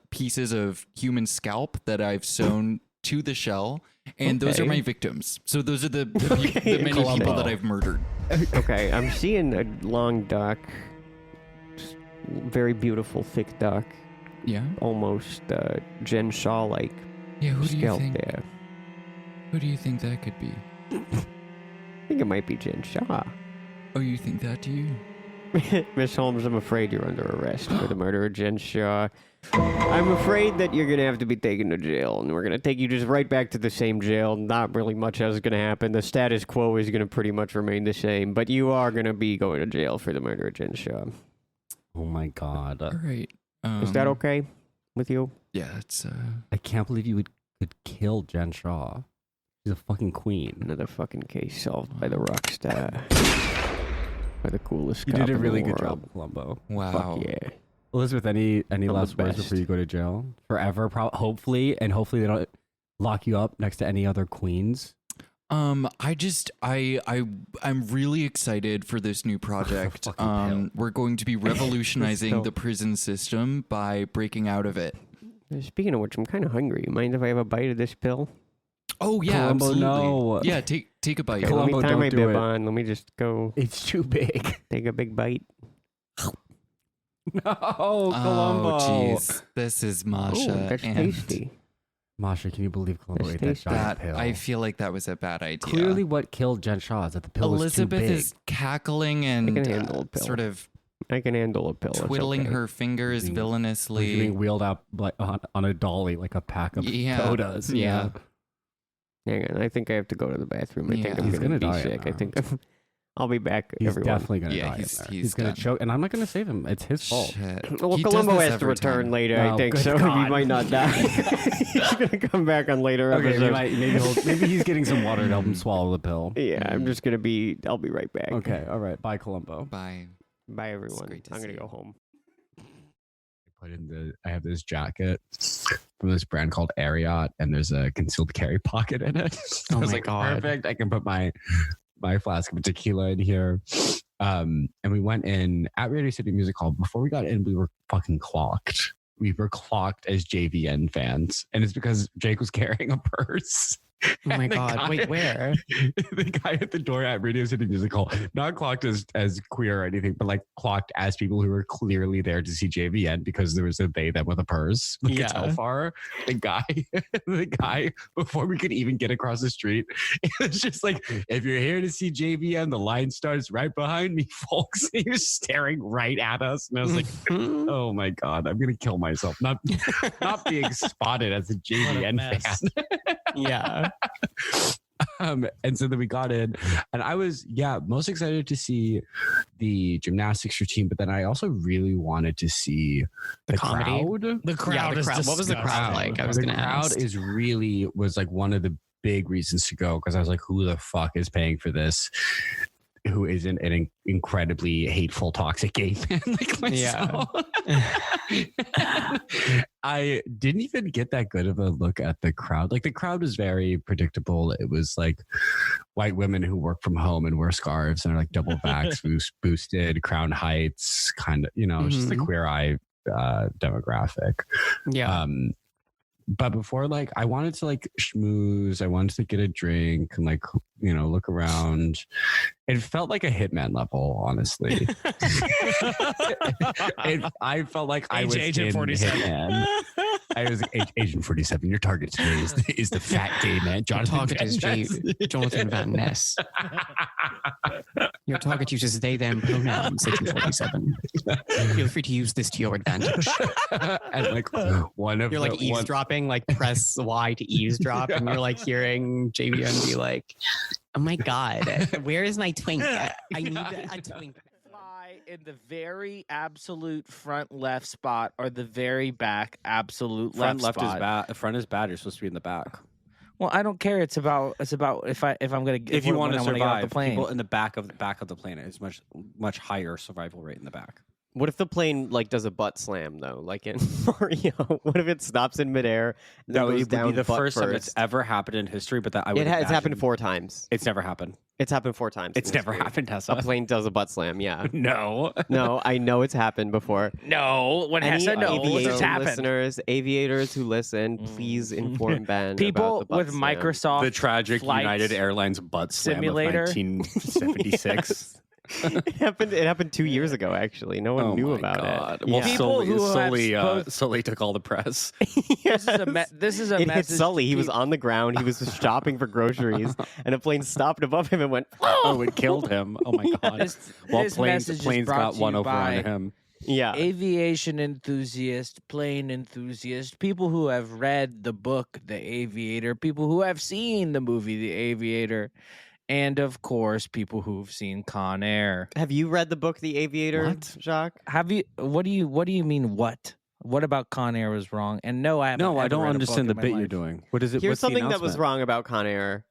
pieces of human scalp that I've sewn to the shell. And those are Okay. my victims. So those are the Okay, many people Columbo. that I've murdered. Okay, I'm seeing a long duck, very beautiful thick duck, Yeah. almost Jen Shaw like Yeah. Who do you scalp think? there. Who do you think that could be? I think it might be Jen Shaw. Oh, you think that, do you? Miss Holmes, I'm afraid you're under arrest for the murder of Jen Shaw. I'm afraid that you're gonna have to be taken to jail, and we're gonna take you just right back to the same jail. Not really much else is gonna happen. The status quo is gonna pretty much remain the same, but you are gonna be going to jail for the murder of Jen Shaw. Oh my God. All right. Is that okay with you? Yeah, it's I can't believe you could kill Jen Shaw. She's a fucking queen. Another fucking case solved by the rock star. By the coolest You cop did a in really the good world. job, Columbo. wow. Fuck yeah. Elizabeth, any the last words best. before you go to jail? Forever, hopefully, and hopefully they don't lock you up next to any other queens. I'm really excited for this new project. Fucking pill. We're going to be revolutionizing Pill. the prison system by breaking out of it. Speaking of which, I'm kind of hungry. You mind if I have a bite of this pill? Oh yeah, Columbo, absolutely. no. Yeah, take a bite. Okay, let me Columbo, tie don't my do bib it. on. Let me just go It's too big. take a big bite. No, Columbo. Oh jeez, this is Masha. Ooh, that's and tasty. Masha, can you believe Columbo That's ate that tasty. giant That pill? I feel like that was a bad idea. Clearly, what killed Jen Shaw is that the pill Elizabeth was too big. is cackling and can handle a pill. sort of I can handle a pill. it's twiddling okay. her fingers Being- villainously. being wheeled up like on a dolly like a pack of Yeah, sodas. yeah. Hang on, I think I have to go to the bathroom. I Yeah. think I'm He's gonna gonna be die in sick. I there. think I'll be back. He's everyone. definitely gonna Yeah, die. he's- in there. he's gonna done. choke, and I'm not gonna save him. It's his fault. Shit. Well, He does Columbo this has to every return time. later, Oh, I think, good so he God. might not die. He's gonna come back on later Okay, episodes. maybe he's getting some water to help him swallow the pill. Yeah, I'm just gonna be. I'll be right back. Okay, all right. Bye, Columbo. Bye. Bye, everyone. great to I'm gonna see go you. home. I have this jacket from this brand called Ariat, and there's a concealed carry pocket in it. So Oh I was my like, God. perfect. I can put my flask of tequila in here. And we went in at Radio City Music Hall. Before we got in, we were fucking clocked. We were clocked as JVN fans, and it's because Jake was carrying a purse. Oh my And the God. guy- Wait, where? The guy at the door at Radio City Music Hall, not clocked as queer or anything, but like clocked as people who were clearly there to see JVN because there was a they them with a purse. Like Yeah. a Telfar. The guy, before we could even get across the street, it was just like, if you're here to see JVN, the line starts right behind me, folks. He was staring right at us. And I was like, oh my God, I'm gonna kill myself. Not being spotted as a JVN mess. fan. Yeah. And so then we got in, and I was most excited to see the gymnastics routine, but then I also really wanted to see the comedy? crowd. The crowd is What was the crowd like? I was The going to crowd ask. was like one of the big reasons to go, because I was like, who the fuck is paying for this? Who isn't an incredibly hateful, toxic gay man like myself? I didn't even get that good of a look at the crowd. Like, the crowd was very predictable. It was like white women who work from home and wear scarves and are like double vax boosted, Crown Heights, kind of, it's just the Mhm. Queer Eye demographic. Yeah. but before, like, I wanted to like schmooze. I wanted to get a drink and like, you know, look around. It felt like a Hitman level, honestly. I felt like I was Agent in 47. Hitman. I was Agent 47. Your target today is the fat gay man, Jonathan. Target is Jonathan Van Ness. Your target uses they, them pronouns, Agent 47. Feel free to use this to your advantage. And like one of You're like the, eavesdropping, like press Y to eavesdrop, and you're like hearing JVN be like, oh my God, where is my twink? I need a twink. Fly in the very absolute front left spot or the very back absolute Front left left spot. is bad. Front is bad. You're supposed to be in the back. Well, I don't care. It's about if I'm gonna If you want to get off survive, the plane. people in the back of the planet is much higher survival rate in the back. What if the plane like does a butt slam though, like in Mario? What if it stops in midair? And then No, goes it would down be the butt first time it's first? ever happened in history. But that I would. It's happened imagine- 4 times. It's never happened. It's happened 4 times. It's in never history. happened, A Tessa. plane does a butt slam. Yeah. No. No, I know it's happened before. no, when Any Hesse knows aviation it's happened. listeners, aviators who listen, please inform Ben. People about the butt with slam. Microsoft The tragic flight United Airlines butt slam simulator. of 1976. It happened 2 years ago. Actually, no one knew about it. Well, Yeah. People who have Sully took all the press. This is a It hit message. Sully. to He was people- on the ground. He was shopping for groceries, and a plane stopped above him and went. Oh, it killed him. Oh my god. This, Well, this planes message is brought got to one you over by on him. Yeah. aviation enthusiast, plane enthusiast, people who have read the book The Aviator, people who have seen the movie The Aviator, and of course, people who've seen Con Air. Have you read the book The Aviator, What? Jacques? Have you? What do you mean? What? What about Con Air was wrong? And no, I haven't No, I ever don't read a understand the book in bit my you're life. doing. What is it? Here's what's the something that was announcement? wrong about Con Air.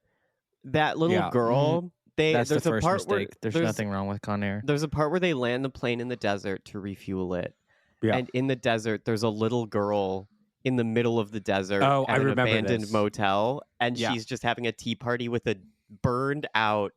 That little Yeah. girl. That's There's the a first part mistake. where There's nothing wrong with Con Air. There's a part where they land the plane in the desert to refuel it. Yeah. And in the desert, there's a little girl in the middle of the desert Oh, at I an remember abandoned this. motel, and Yeah. she's just having a tea party with a burned out,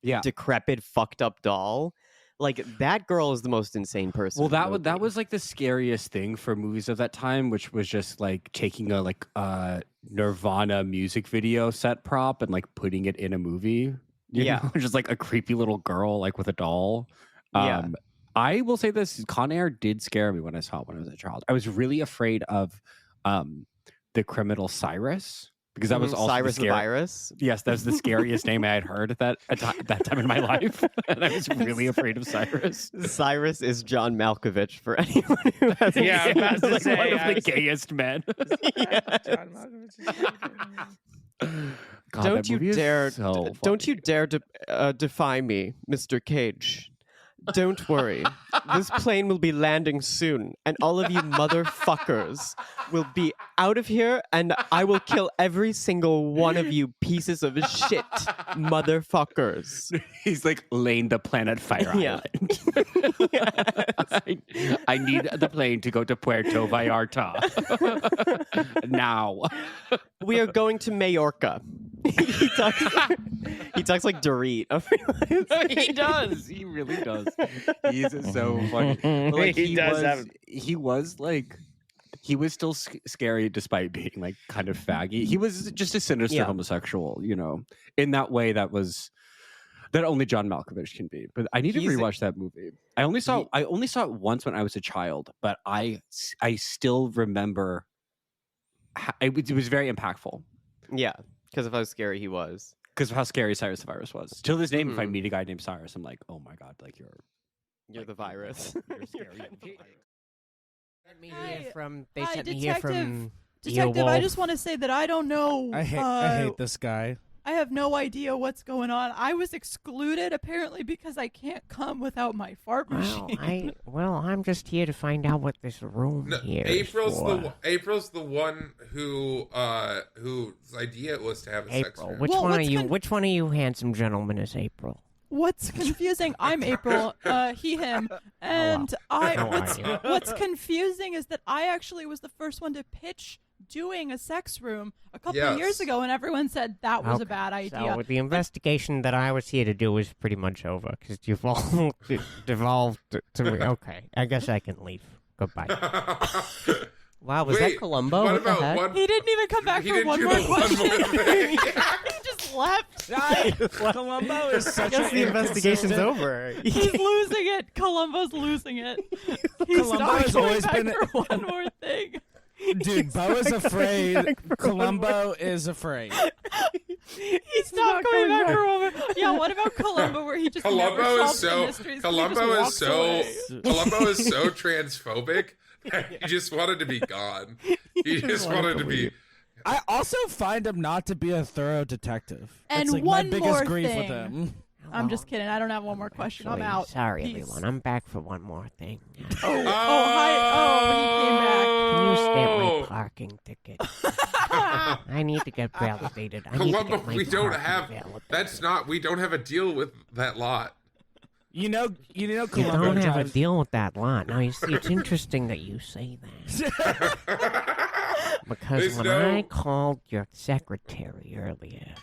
Yeah. decrepit, fucked up doll. Like that girl is the most insane person. Well, in the that movie. was like the scariest thing for movies of that time, which was just like taking a Nirvana music video set prop and like putting it in a movie. You Yeah. know? Just like a creepy little girl like with a doll. Yeah. I will say this: Con Air did scare me when I saw it when I was a child. I was really afraid of the criminal Cyrus because that was also Cyrus the the Virus. Yes, that was the scariest name I had heard at that time in my life, and I was really afraid of Cyrus. Cyrus is John Malkovich for anyone who hasn't Yeah, I'm seen about it. to Like say, one of I the was- gayest men. God, Don't that you movie is dare! so Don't funny. you dare defy me, Mr. Cage. Don't worry. This plane will be landing soon, and all of you motherfuckers will be out of here, and I will kill every single one of you pieces of shit, motherfuckers. He's like laying the planet Fire Yeah. Island. I need the plane to go to Puerto Vallarta now. We are going to Majorca. he talks like Dorit. He does. He really does. He's so funny. But, like, he was still scary despite being like kind of faggy. He was just a sinister Yeah. homosexual, you know, in that way that only John Malkovich can be. But I need to He's- rewatch that movie. I only saw it once when I was a child, but I still remember it was very impactful Yeah, because of how scary he was. because of how scary Cyrus the Virus was. Till this day, if I Mhm. meet a guy named Cyrus, I'm like, oh my god, like you're the virus. You're scary. They Hi, sent me here Detective. from Detective, I just want to say that I don't know. I hate this guy. I have no idea what's going on. I was excluded apparently because I can't come without my fart machine. I'm just here to find out what this room No, here April's is for. April's the one whose idea it was to have a sex April. room. Which Well, one are what's you? con- Which one of you handsome gentlemen is April? What's confusing? I'm April. He, him, and How are you? What's confusing is that I actually was the first one to pitch doing a sex room a couple of years Yes. ago, and everyone said that was Okay, a bad idea. So the investigation that I was here to do is pretty much over because you've all devolved to me. Okay, I guess I can leave. Goodbye. Wow, was Wait, that Columbo? what What the about heck? one? He didn't even come back He for didn't one do more the one question. more thing. He just left. Columbo is I such guess the an investigation's inconsistent- over. He's losing it. Columbo's losing it. He's Columbo not has coming always back been- for one more thing. Dude, Bo is afraid. Columbo is afraid. He's not coming back for one more. Yeah, what about Columbo where he just never Columbo solves is the so mysteries, he Columbo just is walks so away. Columbo is so transphobic that he just wanted to be gone. He just wanted to be. I also find him not to be a thorough detective. And That's like one my biggest more grief thing. with him. I'm just kidding. I don't have one more question. I'm Actually, out. Sorry, Peace. everyone. I'm back for one more thing. Oh, hi. Oh, he came back. Can you stamp Oh. my parking ticket? I need to get validated. I need to Columbo, get my we don't parking have. validated. That's not. We don't have a deal with that lot. You know, You Columbo don't have a drives. deal with that lot. Now, you see, it's interesting that you say that. Because There's when no- I called your secretary earlier,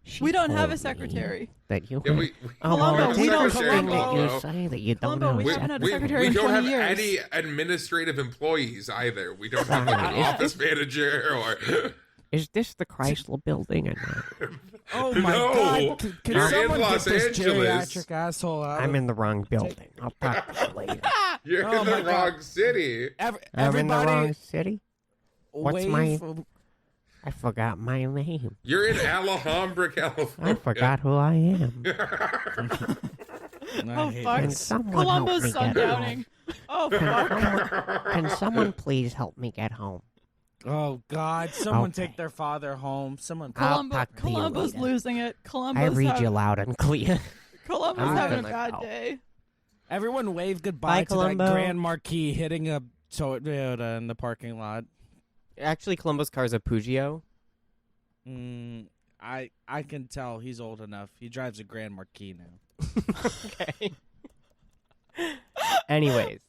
she We don't have a told me secretary. that you Yeah, had- we Oh, well, Columbo, it's we don't- interesting that you Columbo. say that you don't Columbo, have we a haven't had a We, secretary we in don't 20 have years. any administrative employees either. We don't have like an office manager or. Is this the Chrysler building or not? Oh my No, God! Can you're in someone Los get this Angeles. geriatric asshole out? I'm in the wrong building. I'll talk to you later. You're Oh in my the God. wrong city. I'm in the Everybody, wrong city? What's wave. I forgot my name. You're in Alhambra, California. I forgot who I am. Oh, fuck. Can someone Columbo's help me get sundowning. Oh, fuck. Can someone please help me get home? Oh God! Someone Okay. take their father home. Someone. I'll talk to you Columbo's later. losing it. Columbo's I read having, you loud and clear. Columbo's I'm having a gonna bad go. day. Everyone wave goodbye Bye, to Columbo. that Grand Marquis hitting a Toyota in the parking lot. Actually, Columbo's car is a Peugeot. I can tell he's old enough. He drives a Grand Marquis now. Okay. Anyways,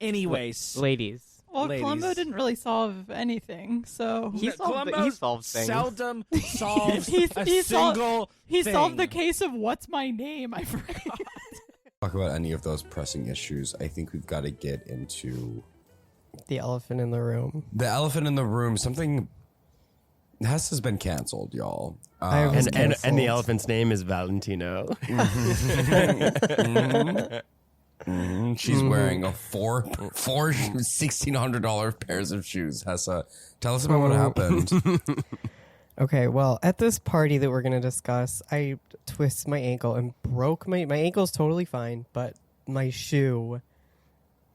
Anyways, ladies. Well, Ladies. Columbo didn't really solve anything, so He Columbo solved things. seldom solves He's- a he sol- single he thing. solved the case of what's my name. I forgot. Talk about any of those pressing issues. I think we've got to get into The elephant in the room. the elephant in the room. Something Hesse has been canceled, y'all. I was And the canceled. elephant's name is Valentino. She's wearing a four $1,600 pairs of shoes. Hesse, tell us about what happened. Okay, well, at this party that we're going to discuss, I twisted my ankle and broke my ankle's totally fine, but my shoe,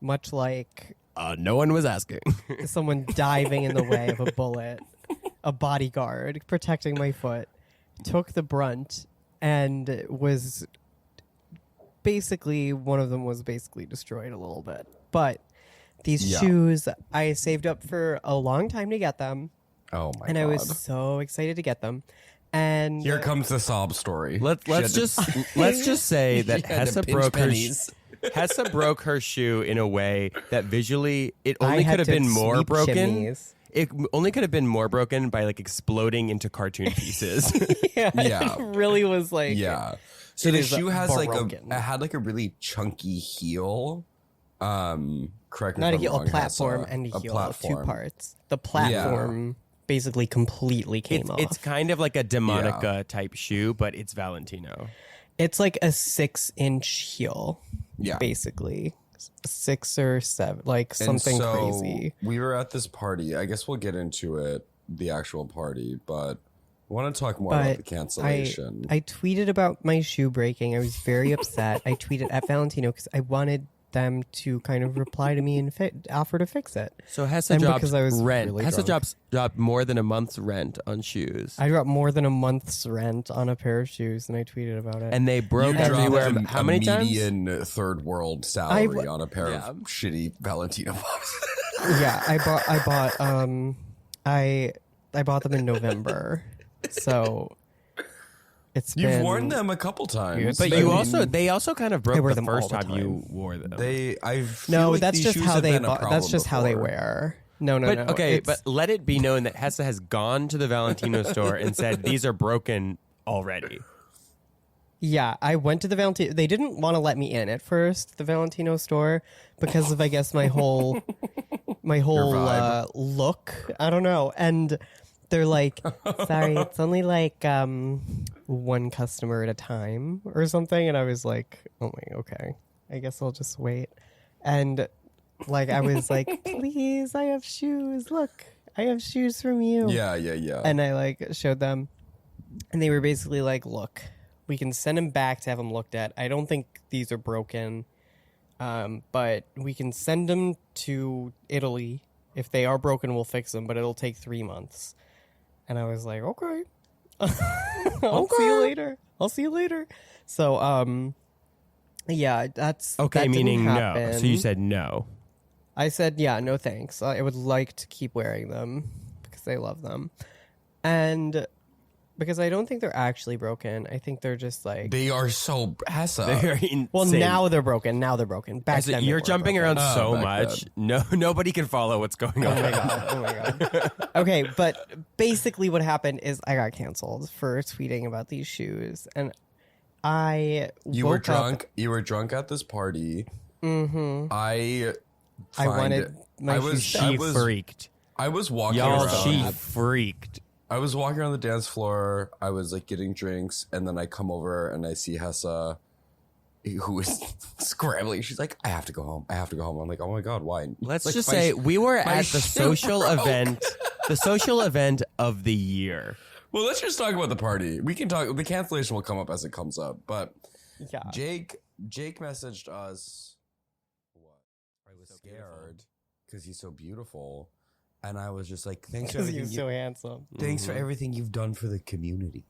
much like No one was asking. someone diving in the way of a bullet, a bodyguard protecting my foot, took the brunt and was basically, one of them was basically destroyed a little bit. But these Yeah. shoes, I saved up for a long time to get them. Oh my And god! I was so excited to get them. And Here comes the sob story. Let's She had to- just say that She had to Hesse pinch broke her pennies. Hesse broke her shoe in a way that visually it I only had could have to been more sweep broken. chimneys. It only could have been more broken by like exploding into cartoon pieces. yeah, Yeah. it really was like Yeah. So it the is shoe has like broken. it had like a really chunky heel. Correct me not a if I'm heel, wrong, a platform Hesse. and a heel, two platform. parts. The platform basically completely came off. it's kind of like a Demonica type shoe, but it's Valentino. It's like a 6-inch heel, Yeah. basically 6 or 7, like And something so crazy. We were at this party. I guess we'll get into it, the actual party, but I want to talk more about the cancellation. I tweeted about my shoe breaking. I was very upset. I tweeted at Valentino because I wanted them to kind of reply to me and offer to fix it. So Hesse And dropped because I was rent. really Hesse drunk. dropped more than a month's rent on shoes, I dropped more than a month's rent on a pair of shoes, and I tweeted about it. and they broke You dropped everywhere. How many times? median third world salary on a pair of shitty Valentino boxes. Yeah, I bought them in November, so it's You've been, worn them a couple times, But they also kind of I broke wear the them first all the time you time. wore them. I feel No, like that's these just shoes how have they. been a That's problem just how they before. wear. No, but no. okay, it's- but let it be known that Hesse has gone to the Valentino store and said these are broken already. yeah, I went to the Valentino. They didn't want to let me in at first, the Valentino store, because of I guess my whole look. I don't know. And they're like, sorry, it's only like one customer at a time or something. And I was like, oh my, okay, I guess I'll just wait. And like, I was like, please, I have shoes. Look, I have shoes from you. Yeah. And I like showed them, and they were basically like, look, we can send them back to have them looked at. I don't think these are broken, but we can send them to Italy. If they are broken, we'll fix them, but it'll take 3 months. And I was like, okay. I'll see you later. So, yeah, that's okay. that Meaning happen. no. So you said no. I said, yeah, no thanks. I would like to keep wearing them because I love them. And because I don't think they're actually broken. I think they're just like... They are so... Hesse. They're insane. Well, now they're broken. Back then you're jumping around so back much. No, nobody can follow what's going on. Oh my god. Okay, but basically what happened is I got canceled for tweeting about these shoes. And You were drunk. You were drunk at this party. Mm-hmm. I wanted my shoes. She freaked. I was walking Y'all, around. she freaked. I was walking around the dance floor. I was like getting drinks, and then I come over and I see Hesse, who is scrambling. She's like, I have to go home. I'm like, oh my god, why? Let's like, just say we were at the social broke. event, the social event of the year. Well, let's just talk about the party. We can talk. The cancellation will come up as it comes up. But yeah. Jake messaged us. What? I was scared because he's so beautiful. And I was just like, thanks for everything. He's so handsome. Thanks for everything you've done for the community.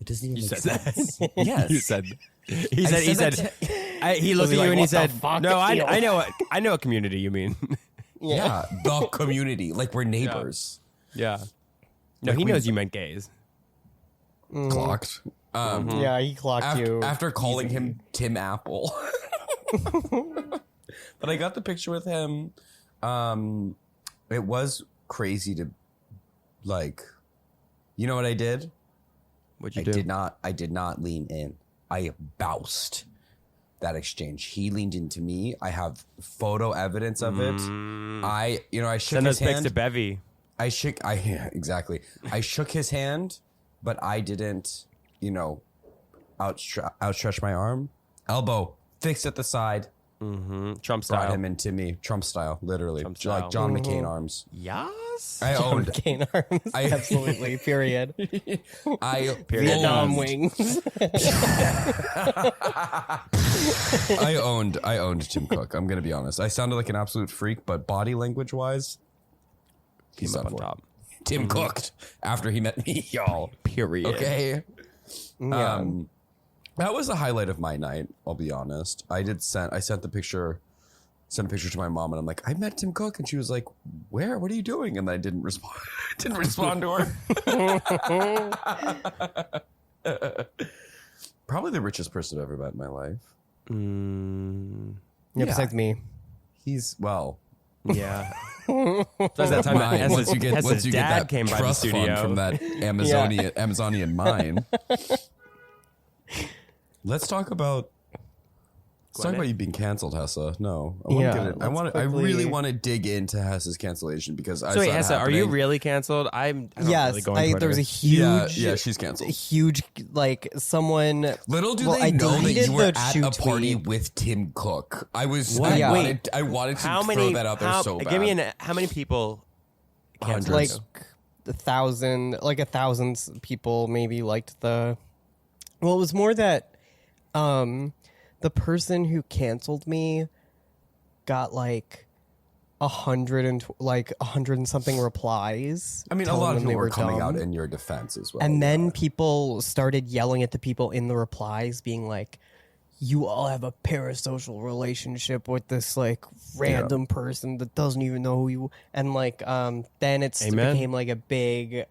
It doesn't even make sense. That? Yes. You said. He looked at you and he said, "No, I know what community you mean." Yeah, the community. Like we're neighbors. Yeah. No, Like he knows you meant gays. Clocked. Yeah, he clocked you. After calling him Tim Apple. But I got the picture with him. It was crazy to, like, you know what I did? What'd you do? I did not lean in. I boused that exchange. He leaned into me. I have photo evidence of it. I shook Send his those pics hand. to Bevy. Exactly. I shook his hand, but I didn't, outstretch my arm. Elbow fixed at the side. Trump style. Brought him into me. Trump style, literally. Trump style. Like John McCain arms. Yes. I owned. McCain arms. Absolutely. Period. Vietnam wings. I owned Tim Cook. I'm gonna be honest. I sounded like an absolute freak, but body language wise, he's up on on top. Tim cooked after he met me, y'all. Period. Okay. Yeah. That was the highlight of my night. I'll be honest. I sent a picture to my mom, and I'm like, I met Tim Cook, and she was like, where? What are you doing? And I didn't respond. Didn't respond to her. Probably the richest person I've ever met in my life. Yeah, besides me. He's Yeah. That's that time that once you get that came by the trust fund studio from that Amazonian mine. Let's talk about you being canceled, Hesse. No, I really want to dig into Hesse's cancellation because I. So wait, Hesse, are you really canceled? Yes, there was a huge. Yeah, she's canceled. Huge, like someone. Little do they know that you were at a party with Tim Cook. I was. What? I wanted to throw that out there so bad. Give me how many people? Canceled? Like 1,000, like 1,000 people maybe liked the. Well, it was more that, the person who canceled me got like 100 and something replies. I mean, a lot of people were coming out in your defense as well. And then people started yelling at the people in the replies, being like, "You all have a parasocial relationship with this like random person that doesn't even know who you." And like, then it became like a big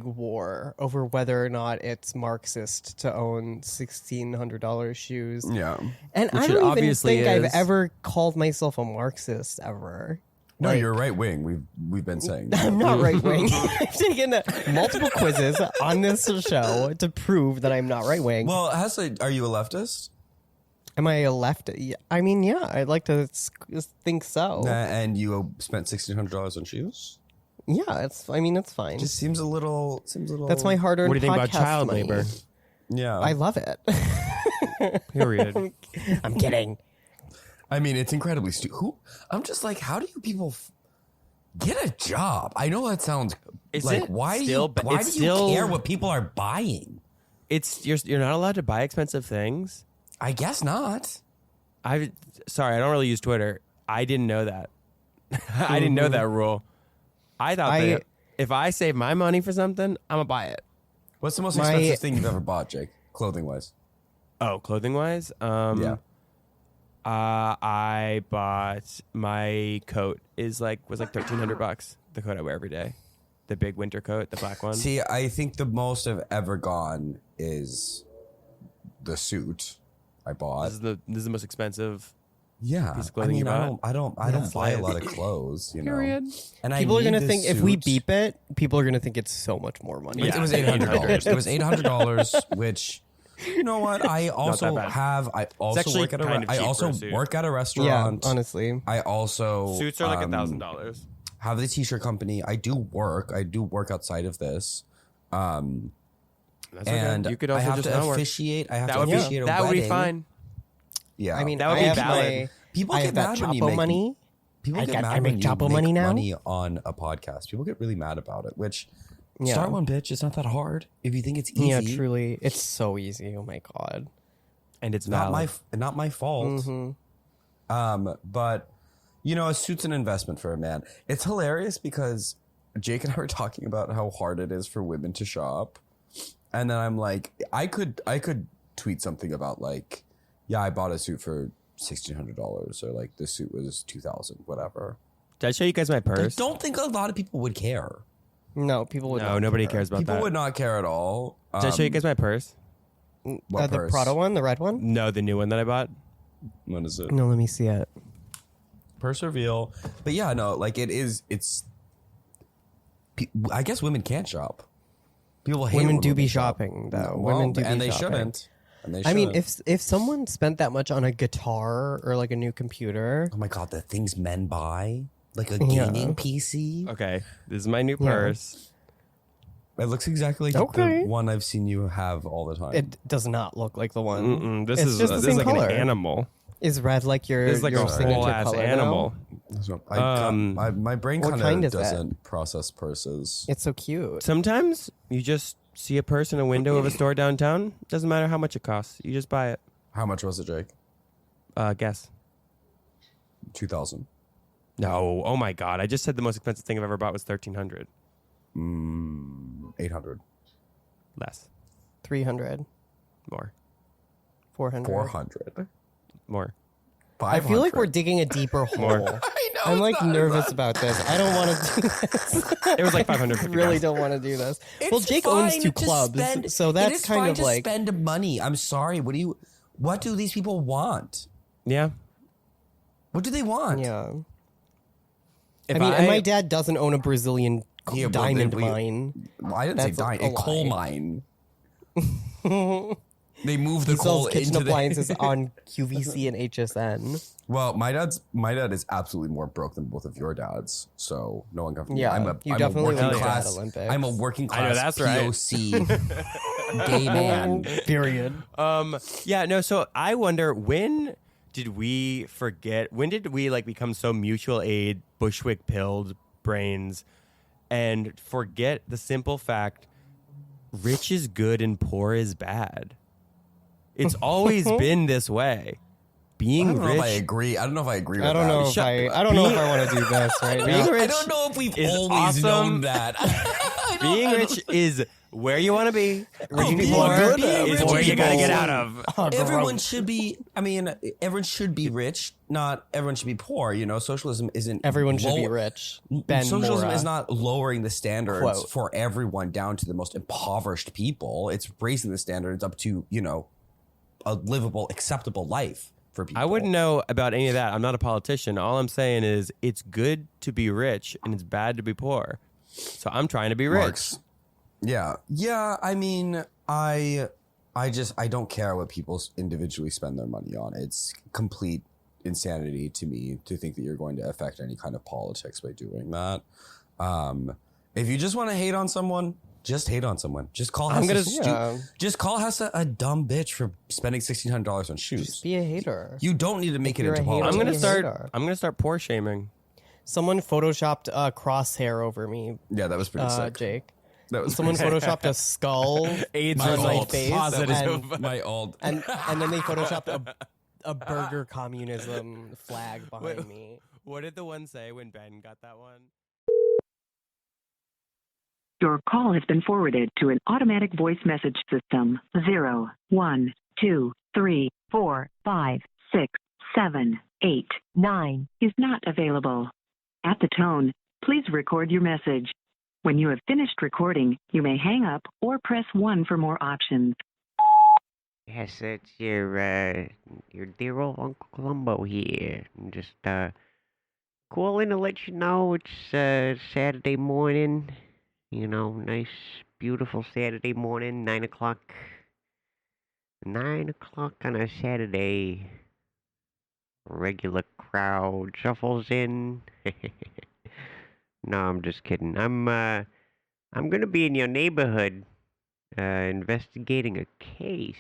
war over whether or not it's Marxist to own $1,600 shoes. Yeah. And I don't even think I've ever called myself a Marxist ever. No, you're right wing. We've been saying that. I'm not right wing. I've taken multiple quizzes on this show to prove that I'm not right wing. Well, Hesse, are you a leftist? Am I a left? I mean, yeah, I'd like to think so. And you spent $1,600 on shoes? Yeah, I mean, it's fine. Just seems a little. That's my hard-earned. What do you think about podcast child money. labor? Yeah. I love it. Period. I'm kidding. I mean, it's incredibly stupid. I'm just like, how do you people get a job? I know that sounds why do you care what people are buying? You're not allowed to buy expensive things. I guess not. Sorry, I don't really use Twitter. I didn't know that. I didn't know that rule. I thought that if I save my money for something, I'm gonna buy it. What's the most expensive thing you've ever bought, Jake? Clothing wise. Oh, clothing wise? Yeah. I bought my coat was like $1,300. The coat I wear every day, the big winter coat, the black one. See, I think the most I've ever gone is the suit I bought. This is the most expensive. Yeah, piece of clothing you bought. I don't buy a lot of clothes. You know, Period. and People are gonna this think suit. if we beep it, people are gonna think it's so much more money. It was $800. It was $800, which. You know what? I also work at a restaurant. Yeah, honestly, I also suits are like $1,000. Have the t-shirt company. I do work outside of this. That's and okay. You could also I have just to not work. officiate. I have That to would officiate a that wedding. would be fine. Yeah, I mean, that would be valid. People I get have that mad when you Chapo make money. People I get mad make when you Chapo make money now. money on a podcast. People get really mad about it. Which start one, bitch. It's not that hard. If you think it's easy, Yeah, truly, it's so easy. Oh my god, and it's not valid. not my fault. Mm-hmm. But you know, a suit's an investment for a man. It's hilarious because Jake and I were talking about how hard it is for women to shop, and then I'm like, I could tweet something about like, yeah, I bought a suit for $1,600, or like this suit was $2,000, whatever. Did I show you guys my I purse? don't think a lot of people would care. No, people would. No, not nobody care. cares about People that. would not care at all. Did I show you guys my purse? What The purse? Prada one, the red one. No, the new one that I bought. What is it? No, let me see it. Purse reveal. But yeah, no, like it's. I guess women can't shop. People hate Women when do be shop. shopping though. Well, Women do and be they shopping. shouldn't. And they I mean, shouldn't. if someone spent that much on a guitar or like a new computer, Oh my god, the things men buy, like a Yeah. gaming PC. Okay, this is my new Yeah. purse. It looks exactly like Okay. the one I've seen you have all the time. it does not look like the one. This It's is just the this same is like color. an animal. Is red like your This is like your a signature whole ass color now? animal. So my brain what kind kind of is that? doesn't process purses. It's so cute. Sometimes you just see a purse in a window of a store downtown. Doesn't matter how much it costs. You just buy it. How much was it, Jake? Guess. 2,000. No. Oh my god. I just said the most expensive thing I've ever bought was $1,300. 800. Less. 300, More. 400. 400. More. I feel like we're digging a deeper hole. More. I know. I'm like nervous about this. I don't want to do this. It was like $550. Really don't want to do this. Well, Jake owns 2 clubs, so that's kind of like spend money. I'm sorry. What do these people want? Yeah. What do they want? yeah. If I mean, and my dad doesn't own a Brazilian Yeah, well, diamond we- mine. I didn't say That's diamond. a A coal lie. mine. They move the He coal sells kitchen into the appliances on QVC and HSN. Well, my dad is absolutely more broke than both of your dads, so no one can. Yeah, I'm you a definitely working went to class. that Olympics. I'm a working I know, class that's right. POC gay man. Period. Yeah, no, so I wonder when did we forget like become so mutual aid, Bushwick pilled brains and forget the simple fact rich is good and poor is bad. It's always been this way. I Being don't know if I rich agree. I don't know if I agree with I don't that. know if I don't know if I want to do this right now. being rich I don't know if we've is always awesome. known that. Being rich is where you want to be. Rich being people good is at where rich you got to people. get out of. Everyone should be. I mean, everyone should be rich. Not everyone should be poor. You know, socialism isn't. Everyone should be low- rich. Ben Socialism Mora. is not lowering the standards Quote. for everyone down to the most impoverished people. It's raising the standards up to, you know, a livable, acceptable life for people. I wouldn't know about any of that. I'm not a politician. All I'm saying is it's good to be rich and it's bad to be poor. So I'm trying to be rich. Marx. Yeah. Yeah. I mean, I I don't care what people individually spend their money on. It's complete insanity to me to think that you're going to affect any kind of politics by doing that. If you just want to hate on someone, just hate on someone. Just call just call Hesse a dumb bitch for spending $1,600 on shoes. Just be a hater. You don't need to make it you're into a hater, politics. I'm gonna start poor shaming. Someone photoshopped a crosshair over me. Yeah, that was pretty sick. Jake. That was Someone pretty sick. photoshopped a skull AIDS on my result face. positive. My old. And then they photoshopped a burger communism flag behind me. What did the one say when Ben got that one? Your call has been forwarded to an automatic voice message system. 0, 1, 2, 3, 4, 5, 6, 7, 8, 9 is not available. At the tone, please record your message. When you have finished recording, you may hang up or press 1 for more options. Yes, it's your dear old Uncle Columbo here. I'm just calling to let you know it's Saturday morning. You know, nice, beautiful Saturday morning, 9 o'clock. 9 o'clock on a Saturday. Regular crowd shuffles in. No, I'm just kidding. I'm gonna be in your neighborhood, investigating a case.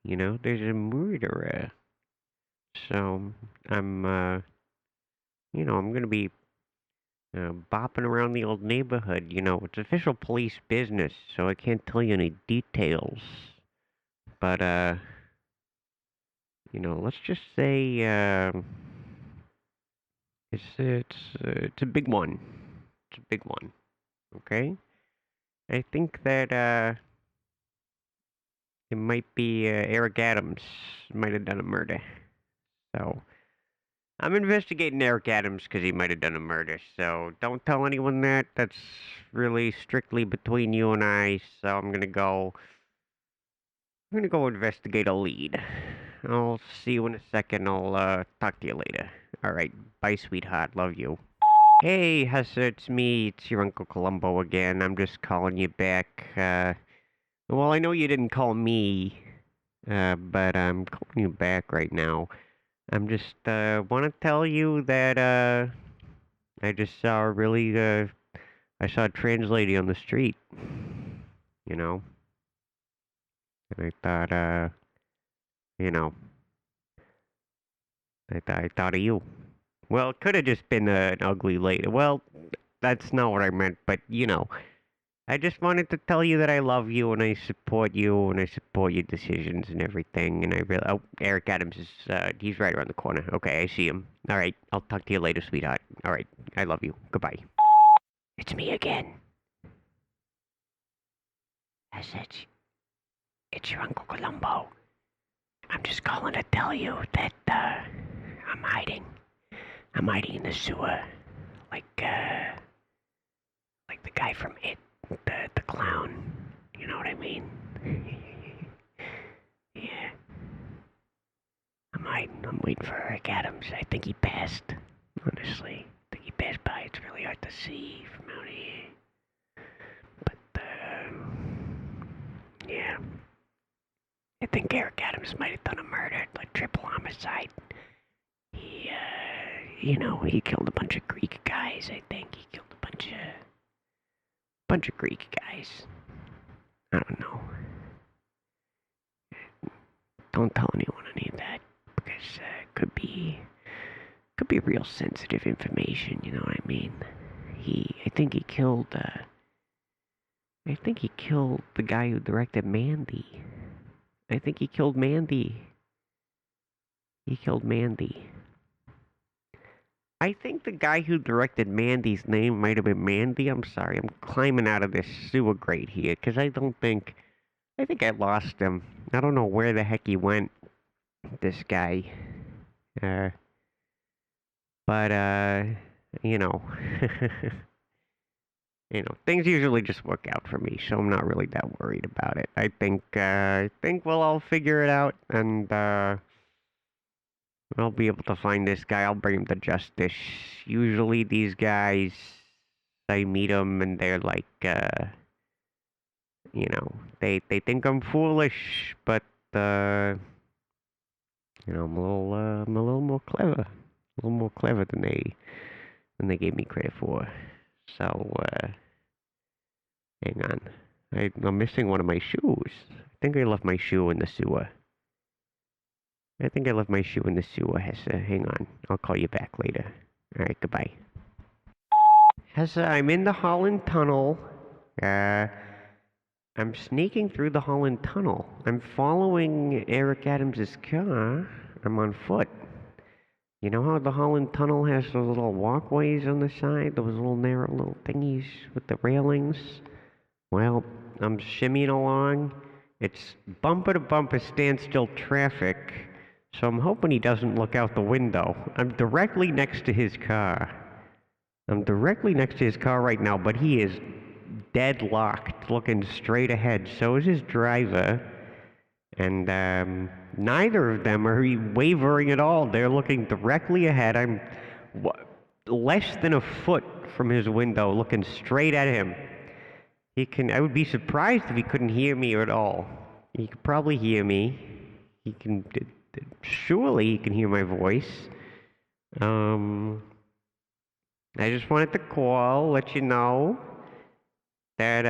You know, there's a murderer. So, I'm gonna be bopping around the old neighborhood. You know, it's official police business, so I can't tell you any details. But, let's just say, it's a big one. It's a big one. Okay? I think that, it might be, Eric Adams might have done a murder. So, I'm investigating Eric Adams because he might have done a murder. So, don't tell anyone that. That's really strictly between you and I. So, I'm gonna go investigate a lead. I'll see you in a second. I'll, talk to you later. Alright, bye, sweetheart. Love you. Hey, Hesse, it's me. It's your Uncle Columbo again. I'm just calling you back. Well, I know you didn't call me, but I'm calling you back right now. I'm just, want to tell you that, I just saw I saw a trans lady on the street, you know? And I thought, I thought of you. Well, it could have just been an ugly lady. Well, that's not what I meant, but, I just wanted to tell you that I love you and I support you and I support your decisions and everything. And Eric Adams is, he's right around the corner. Okay, I see him. All right, I'll talk to you later, sweetheart. All right, I love you. Goodbye. It's me again. It's your Uncle Columbo. I'm just calling to tell you that, I'm hiding. I'm hiding in the sewer. Like the guy from It. The clown. You know what I mean? Yeah. I'm hiding. I'm waiting for Eric Adams. I think he passed. Honestly. I think he passed by. It's really hard to see from out here. But, yeah. I think Eric Adams might have done a murder, like triple homicide. He, he killed a bunch of Greek guys, I think. He killed a bunch of Greek guys. I don't know. Don't tell anyone any of that, because it could be real sensitive information, you know what I mean? I think he killed the guy who directed Mandy. I think he killed Mandy. I think the guy who directed Mandy's name might have been Mandy. I'm sorry, I'm climbing out of this sewer grate here, because I think I lost him. I don't know where the heck he went, this guy. Things usually just work out for me, so I'm not really that worried about it. I think we'll all figure it out, and, I'll be able to find this guy. I'll bring him to justice. Usually these guys, I meet them and they're like, They think I'm foolish, but I'm a little more clever, than they gave me credit for. So hang on, I'm missing one of my shoes. I think I left my shoe in the sewer. Hesse. Hang on, I'll call you back later. All right, goodbye. Hesse, I'm in the Holland Tunnel. I'm sneaking through the Holland Tunnel. I'm following Eric Adams's car. I'm on foot. You know how the Holland Tunnel has those little walkways on the side? Those little narrow little thingies with the railings? Well, I'm shimmying along. It's bumper to bumper standstill traffic, so I'm hoping he doesn't look out the window. I'm directly next to his car. Right now, but he is deadlocked, looking straight ahead. So is his driver. And neither of them are wavering at all. They're looking directly ahead. I'm less than a foot from his window, looking straight at him. I would be surprised if he couldn't hear me at all. He could probably hear me. Surely he can hear my voice. I just wanted to call, let you know that,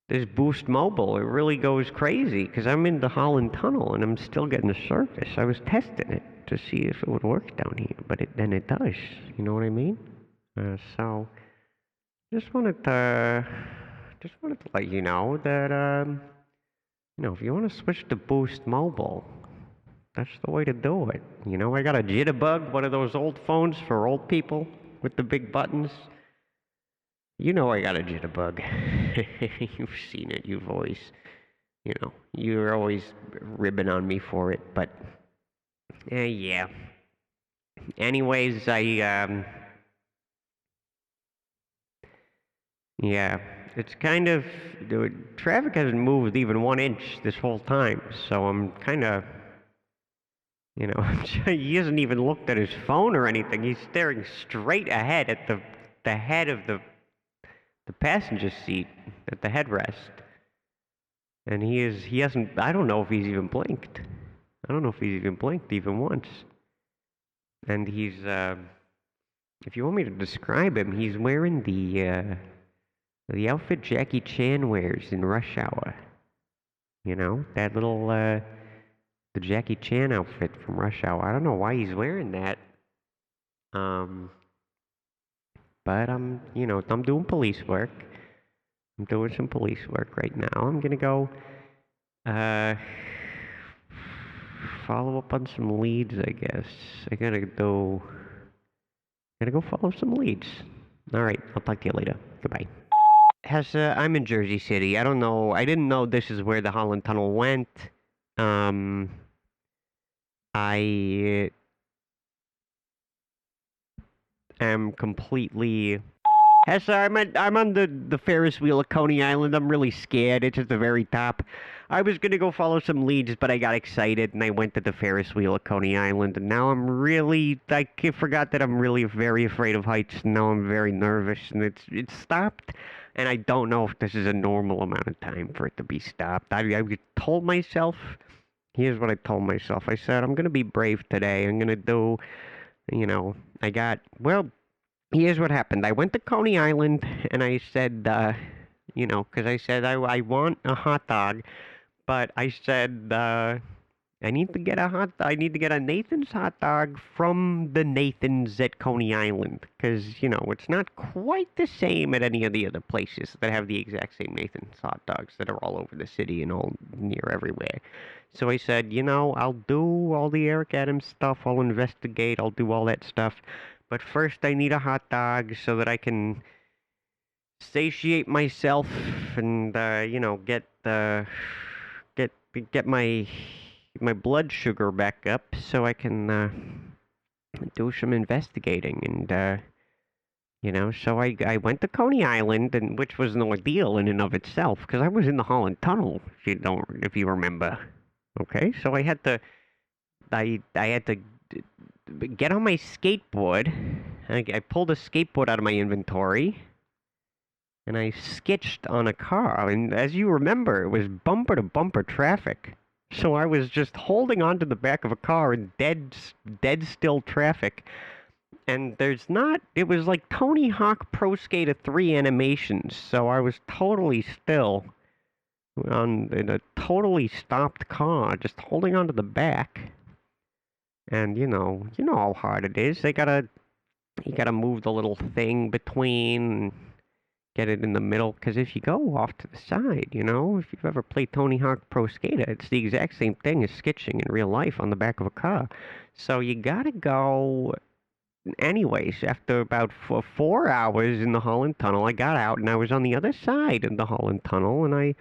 this Boost Mobile, it really goes crazy, because I'm in the Holland Tunnel and I'm still getting the service. I was testing it to see if it would work down here, but it does. You know what I mean? So, just wanted to let you know that, if you want to switch to Boost Mobile, that's the way to do it. I got a Jitterbug, one of those old phones for old people with the big buttons. I got a Jitterbug. You've seen it. You've always, you're always ribbing on me for it. But, yeah. Anyways, yeah, it's kind of, the traffic hasn't moved even 1 inch this whole time. So I'm kind of, he hasn't even looked at his phone or anything. He's staring straight ahead at the head of the passenger seat, at the headrest. And he hasn't, I don't know if he's even blinked. Even once. And he's, if you want me to describe him, he's wearing the outfit Jackie Chan wears in Rush Hour. That little, the Jackie Chan outfit from Rush Hour. I don't know why he's wearing that. But I'm doing police work. I'm doing some police work right now. I'm gonna go follow up on some leads, I guess. I gotta go follow some leads. All right, I'll talk to you later. Goodbye. Hesse, I'm in Jersey City. I didn't know this is where the Holland Tunnel went. I am completely... Hesse, I'm on the Ferris wheel at Coney Island. I'm really scared. It's at the very top. I was going to go follow some leads, but I got excited, and I went to the Ferris wheel at Coney Island, and now I forgot that I'm really very afraid of heights, and now I'm very nervous, and it's stopped, and I don't know if this is a normal amount of time for it to be stopped. I told myself, here's what I told myself. I said, I'm going to be brave today. I'm going to do, here's what happened. I went to Coney Island, and I said, because I said I want a hot dog, but I said I need to get a Nathan's hot dog from the Nathan's at Coney Island, because it's not quite the same at any of the other places that have the exact same Nathan's hot dogs that are all over the city and all near everywhere. So I said, I'll do all the Eric Adams stuff. I'll investigate. I'll do all that stuff. But first, I need a hot dog so that I can satiate myself and get my blood sugar back up so I can do some investigating. And so I went to Coney Island, and which was an ordeal in and of itself because I was in the Holland Tunnel. If you remember, okay. So I had to get on my skateboard. I pulled a skateboard out of my inventory, and I sketched on a car. And as you remember, it was bumper to bumper traffic. So I was just holding onto the back of a car in dead still traffic. And it was like Tony Hawk Pro Skater 3 animations. So I was totally still in a totally stopped car, just holding onto the back. And you know how hard it is. You gotta move the little thing between, get it in the middle, because if you go off to the side, if you've ever played Tony Hawk Pro Skater, it's the exact same thing as sketching in real life on the back of a car. So you gotta go. Anyways, after about 4 hours in the Holland Tunnel, I got out and I was on the other side of the Holland Tunnel, and I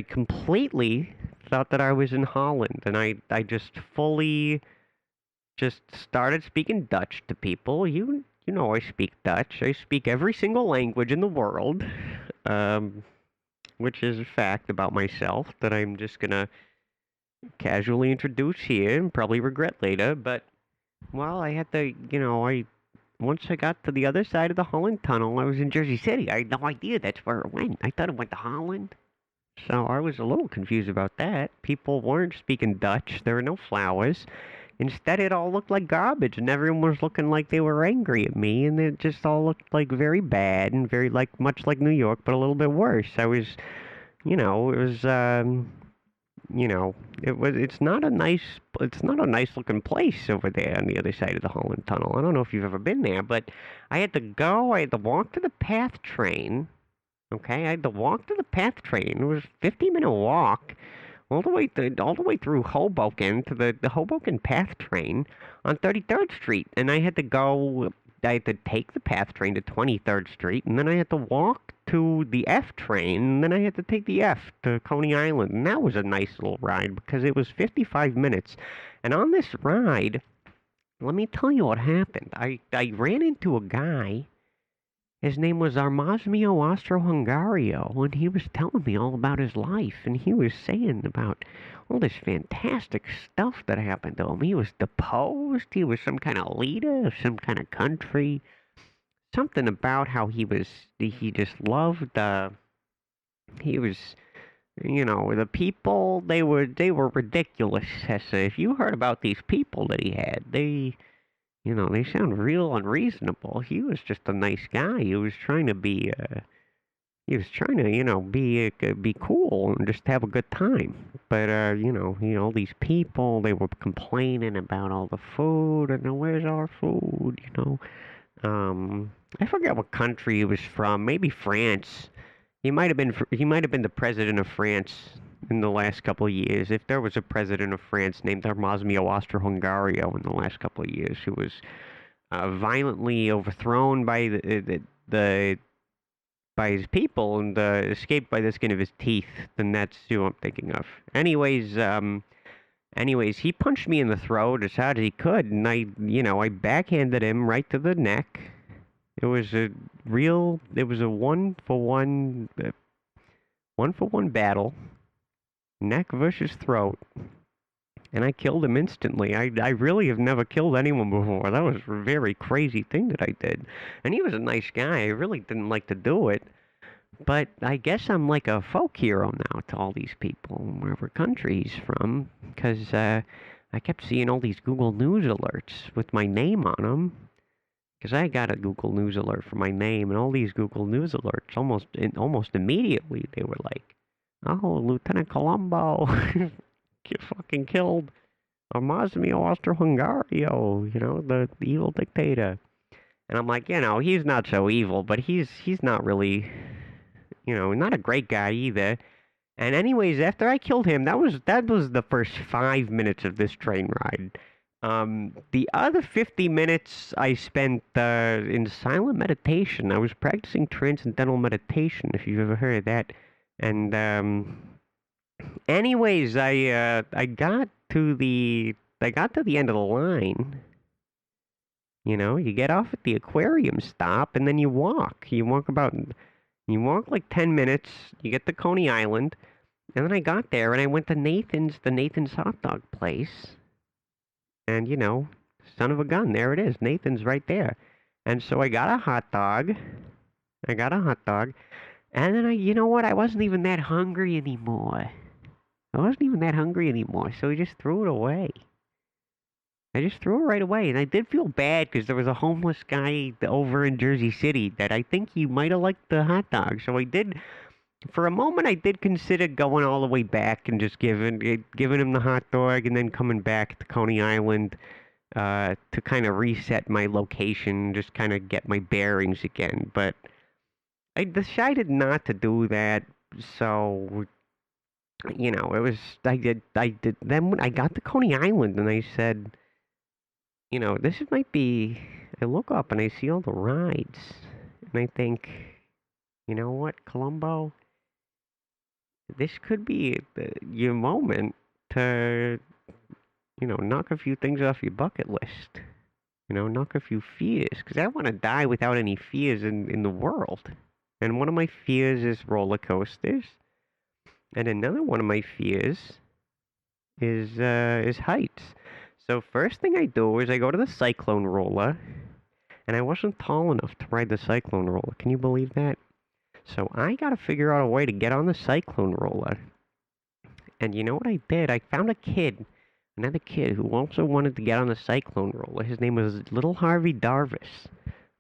completely thought that I was in Holland, and I just fully just started speaking Dutch to people. You know I speak Dutch. I speak every single language in the world, which is a fact about myself that I'm just gonna casually introduce here and probably regret later. But, well, I had to, once I got to the other side of the Holland Tunnel, I was in Jersey City. I had no idea that's where it went. I thought it went to Holland. So I was a little confused about that. People weren't speaking Dutch. There were no flowers. Instead, it all looked like garbage, and everyone was looking like they were angry at me, and it just all looked like very bad and very much like New York, but a little bit worse. It's not a nice looking place over there on the other side of the Holland Tunnel. I don't know if you've ever been there, but I had to walk to the PATH train. Okay, I had to walk to the PATH train. It was a 50-minute walk all the way through Hoboken to the Hoboken PATH train on 33rd Street, and I had to take the PATH train to 23rd Street, and then I had to walk to the F train, and then I had to take the F to Coney Island, and that was a nice little ride because it was 55 minutes. And on this ride, let me tell you what happened. I ran into a guy. His name was Armazmio Austro-Hungario, and he was telling me all about his life, and he was saying about all this fantastic stuff that happened to him. He was deposed. He was some kind of leader of some kind of country. Something about how he just loved, the people, they were ridiculous, Hesse. If you heard about these people that he had, they sound real unreasonable. He was just a nice guy. He was trying to be cool and just have a good time. But, these people, they were complaining about all the food, and where's our food, I forget what country he was from. Maybe France. He might have been the president of France in the last couple of years. If there was a president of France named Armazmio Austro-Hungario in the last couple of years who was violently overthrown by by his people and escaped by the skin of his teeth, then that's who I'm thinking of. Anyways, he punched me in the throat as hard as he could, and I backhanded him right to the neck. It was a one-for-one battle, neck versus throat, and I killed him instantly. I really have never killed anyone before. That was a very crazy thing that I did. And he was a nice guy. I really didn't like to do it. But I guess I'm like a folk hero now to all these people, wherever country he's from, because I kept seeing all these Google News alerts with my name on them. Because I got a Google News alert for my name, and all these Google News alerts, almost immediately, they were like, "Oh, Lieutenant Columbo fucking killed Armazmio Austro-Hungario, the evil dictator." And I'm like, he's not so evil, but he's not really, not a great guy either. And anyways, after I killed him, that was the first 5 minutes of this train ride. The other 50 minutes I spent in silent meditation. I was practicing transcendental meditation, if you've ever heard of that. And anyways, I got to the end of the line. You get off at the aquarium stop, and then you walk. You walk like 10 minutes. You get to Coney Island, and then I got there, and I went to the Nathan's hot dog place. And, son of a gun, there it is. Nathan's right there. And so I got a hot dog. And then you know what? I wasn't even that hungry anymore. So I just threw it away. I just threw it right away. And I did feel bad because there was a homeless guy over in Jersey City that I think he might have liked the hot dog. So I did, for a moment, I did consider going all the way back and just giving him the hot dog and then coming back to Coney Island to kind of reset my location, just kind of get my bearings again. But I decided not to do that. So, you know, I did. Then when I got to Coney Island and I said, you know, this might be, I look up and I see all the rides and I think, you know what, Columbo, this could be your moment to, you know, knock a few things off your bucket list. You know, knock a few fears. Because I want to die without any fears in the world. And one of my fears is roller coasters. And another one of my fears is heights. So first thing I do is I go to the cyclone roller. And I wasn't tall enough to ride the cyclone roller. Can you believe that? So I got to figure out a way to get on the cyclone roller. And you know what I did? I found another kid who also wanted to get on the cyclone roller. His name was Little Harvey Darvis.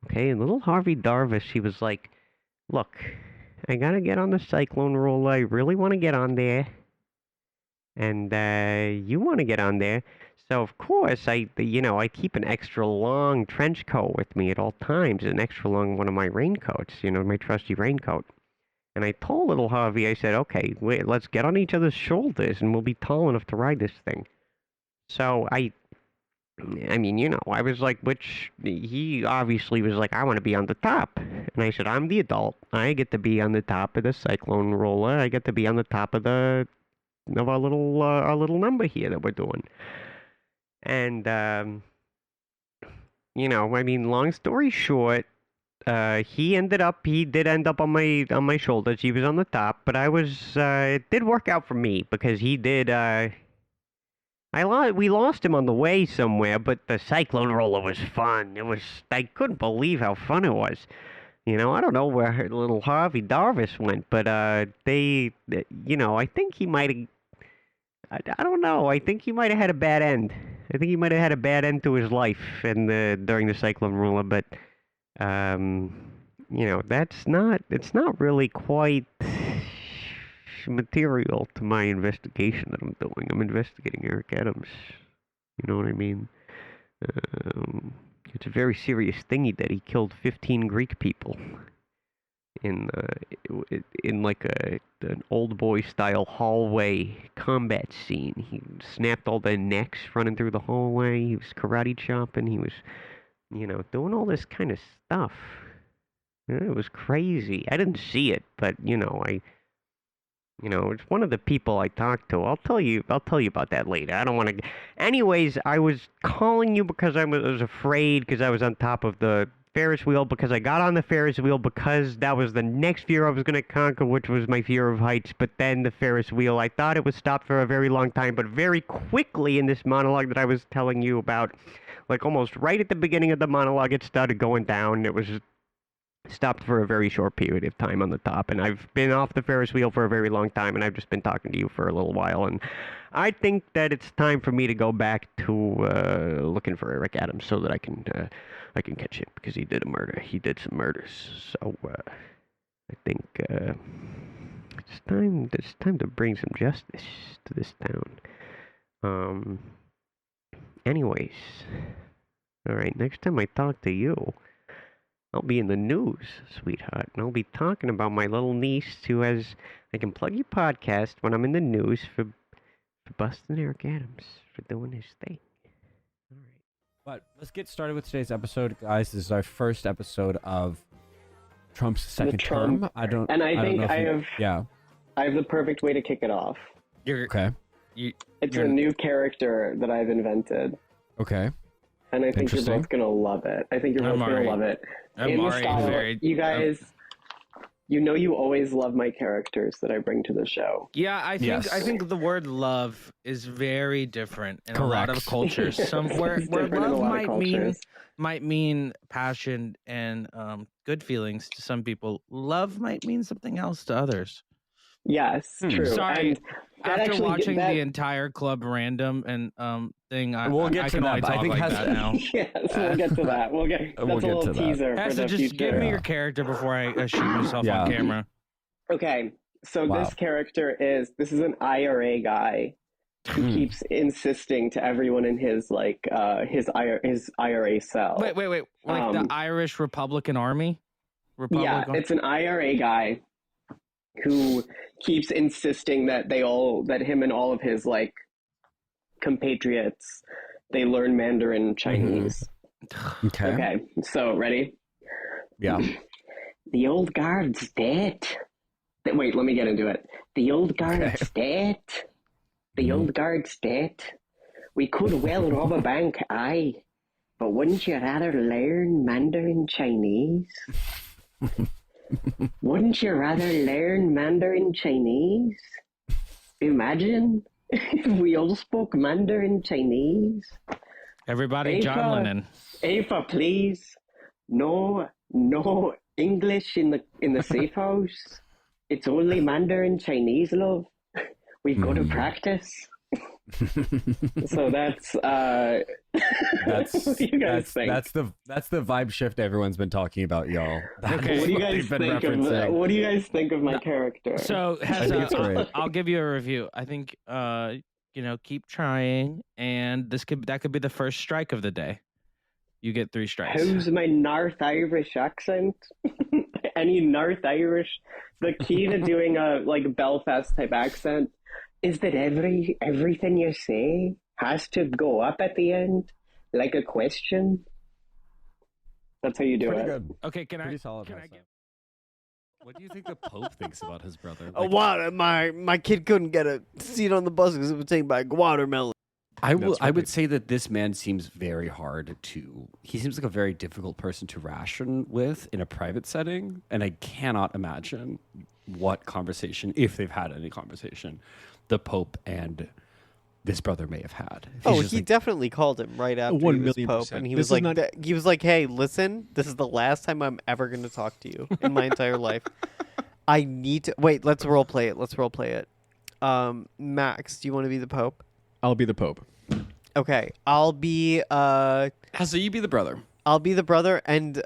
Okay, and Little Harvey Darvis, he was like, look, I got to get on the cyclone roller. I really want to get on there. And you want to get on there. So, of course, I keep an extra long trench coat with me at all times, an extra long one of my raincoats, you know, my trusty raincoat. And I told Little Harvey, I said, okay, wait, let's get on each other's shoulders and we'll be tall enough to ride this thing. So, I mean, you know, I was like, he obviously was like, I want to be on the top. And I said, I'm the adult. I get to be on the top of the cyclone roller. I get to be on the top of our little number here that we're doing. And, you know, I mean, long story short, he did end up on my shoulders. He was on the top, but it did work out for me because he did, we lost him on the way somewhere, but the cyclone roller was fun. I couldn't believe how fun it was. You know, I don't know where Little Harvey Darvis went, but, you know, I think he might have, I don't know. I think he might have had a bad end. I think he might have had a bad end to his life during the cyclone roller, but, you know, it's not really quite material to my investigation that I'm doing. I'm investigating Eric Adams. You know what I mean? It's a very serious thing he did. He killed 15 Greek people in like an old boy style hallway combat scene. He snapped all their necks running through the hallway. He was karate chopping. He was, you know, doing all this kind of stuff. It was crazy. I didn't see it, but you know, it's one of the people I talked to. I'll tell you about that later. I don't want to. Anyways, I was calling you because I was afraid because I was on top of the Ferris wheel, because I got on the Ferris wheel because that was the next fear I was going to conquer, which was my fear of heights. But then the Ferris wheel, I thought it would stop for a very long time, but very quickly in this monologue that I was telling you about, like almost right at the beginning of the monologue, it started going down. It was stopped for a very short period of time on the top, and I've been off the Ferris wheel for a very long time, and I've just been talking to you for a little while, and I think that it's time for me to go back to looking for Eric Adams so that I can catch him, because he did a murder. He did some murders, so I think it's time to bring some justice to this town. Anyways, all right, next time I talk to you, I'll be in the news, sweetheart, and I'll be talking about my little niece who has... I can plug your podcast when I'm in the news for busting Eric Adams for doing his thing. All right. But let's get started with today's episode, guys. This is our first episode of Trump's second term. I have the perfect way to kick it off. It's a new character that I've invented. Okay. And I think you're both gonna love it. I think you're both gonna love it. You guys, You know, you always love my characters that I bring to the show. Yeah, I think the word love is very different in a lot of cultures. Where love might mean passion and good feelings to some people. Love might mean something else to others. Yes, true. Sorry. And that After actually watching that, the entire Club Random and thing, I get to can that, only but I talk think like Hesse- that now. yes, we'll get to that. We'll get that's We'll a get little to that. teaser for Hesse, the just future. give me your character before I shoot myself on camera. Okay, so Wow. this character is an IRA guy who keeps insisting to everyone in his his IRA cell. Wait. Like the Irish Republican Army? Yeah, it's an IRA guy who keeps insisting that him and all of his compatriots, they learn Mandarin Chinese. Okay, so ready? Yeah. The old guard's dead. Wait, let me get into it. The old guard's dead. The old guard's dead. We could well rob a bank, aye. But wouldn't you rather learn Mandarin Chinese? Wouldn't you rather learn Mandarin Chinese? Imagine if we all spoke Mandarin Chinese. Everybody, John Lennon. Ava, please. No English in the safe house. It's only Mandarin Chinese, love. We've got to practice. So that's what do you guys think? That's the vibe shift everyone's been talking about, y'all. Okay, what do you guys think of my character? So I think it's great. I'll give you a review. I think keep trying, and that could be the first strike of the day. You get 3 strikes. How's my North Irish accent? Any North Irish? The key to doing a Belfast type accent is that everything you say has to go up at the end like a question. That's how you do it. Good. Okay, can I get... What do you think the Pope thinks about his brother? My kid couldn't get a seat on the bus because it was taken by a watermelon. I would say that this man seems very hard to. He seems like a very difficult person to ration with in a private setting, and I cannot imagine what conversation, if they've had any conversation, the Pope and this brother may have had. He definitely called him right after he was Pope, and he was like, "Hey, listen, this is the last time I'm ever going to talk to you in my entire life. I need to wait. Let's role play it. Max, do you want to be the Pope? I'll be the Pope. Okay, I'll be So you be the brother. I'll be the brother, and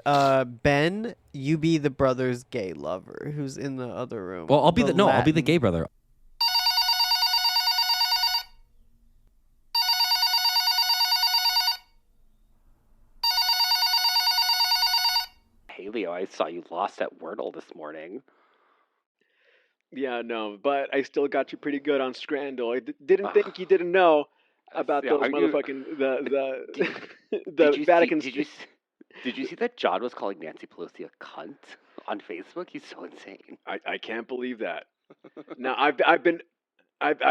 Ben, you be the brother's gay lover who's in the other room. Well, I'll be the gay brother. Hey Leo, I saw you lost at Wordle this morning. Yeah, no, but I still got you pretty good on Scrandle. I didn't think you didn't know about those motherfucking the Vatican. Did you see that John was calling Nancy Pelosi a cunt on Facebook? He's so insane. I can't believe that. Now I've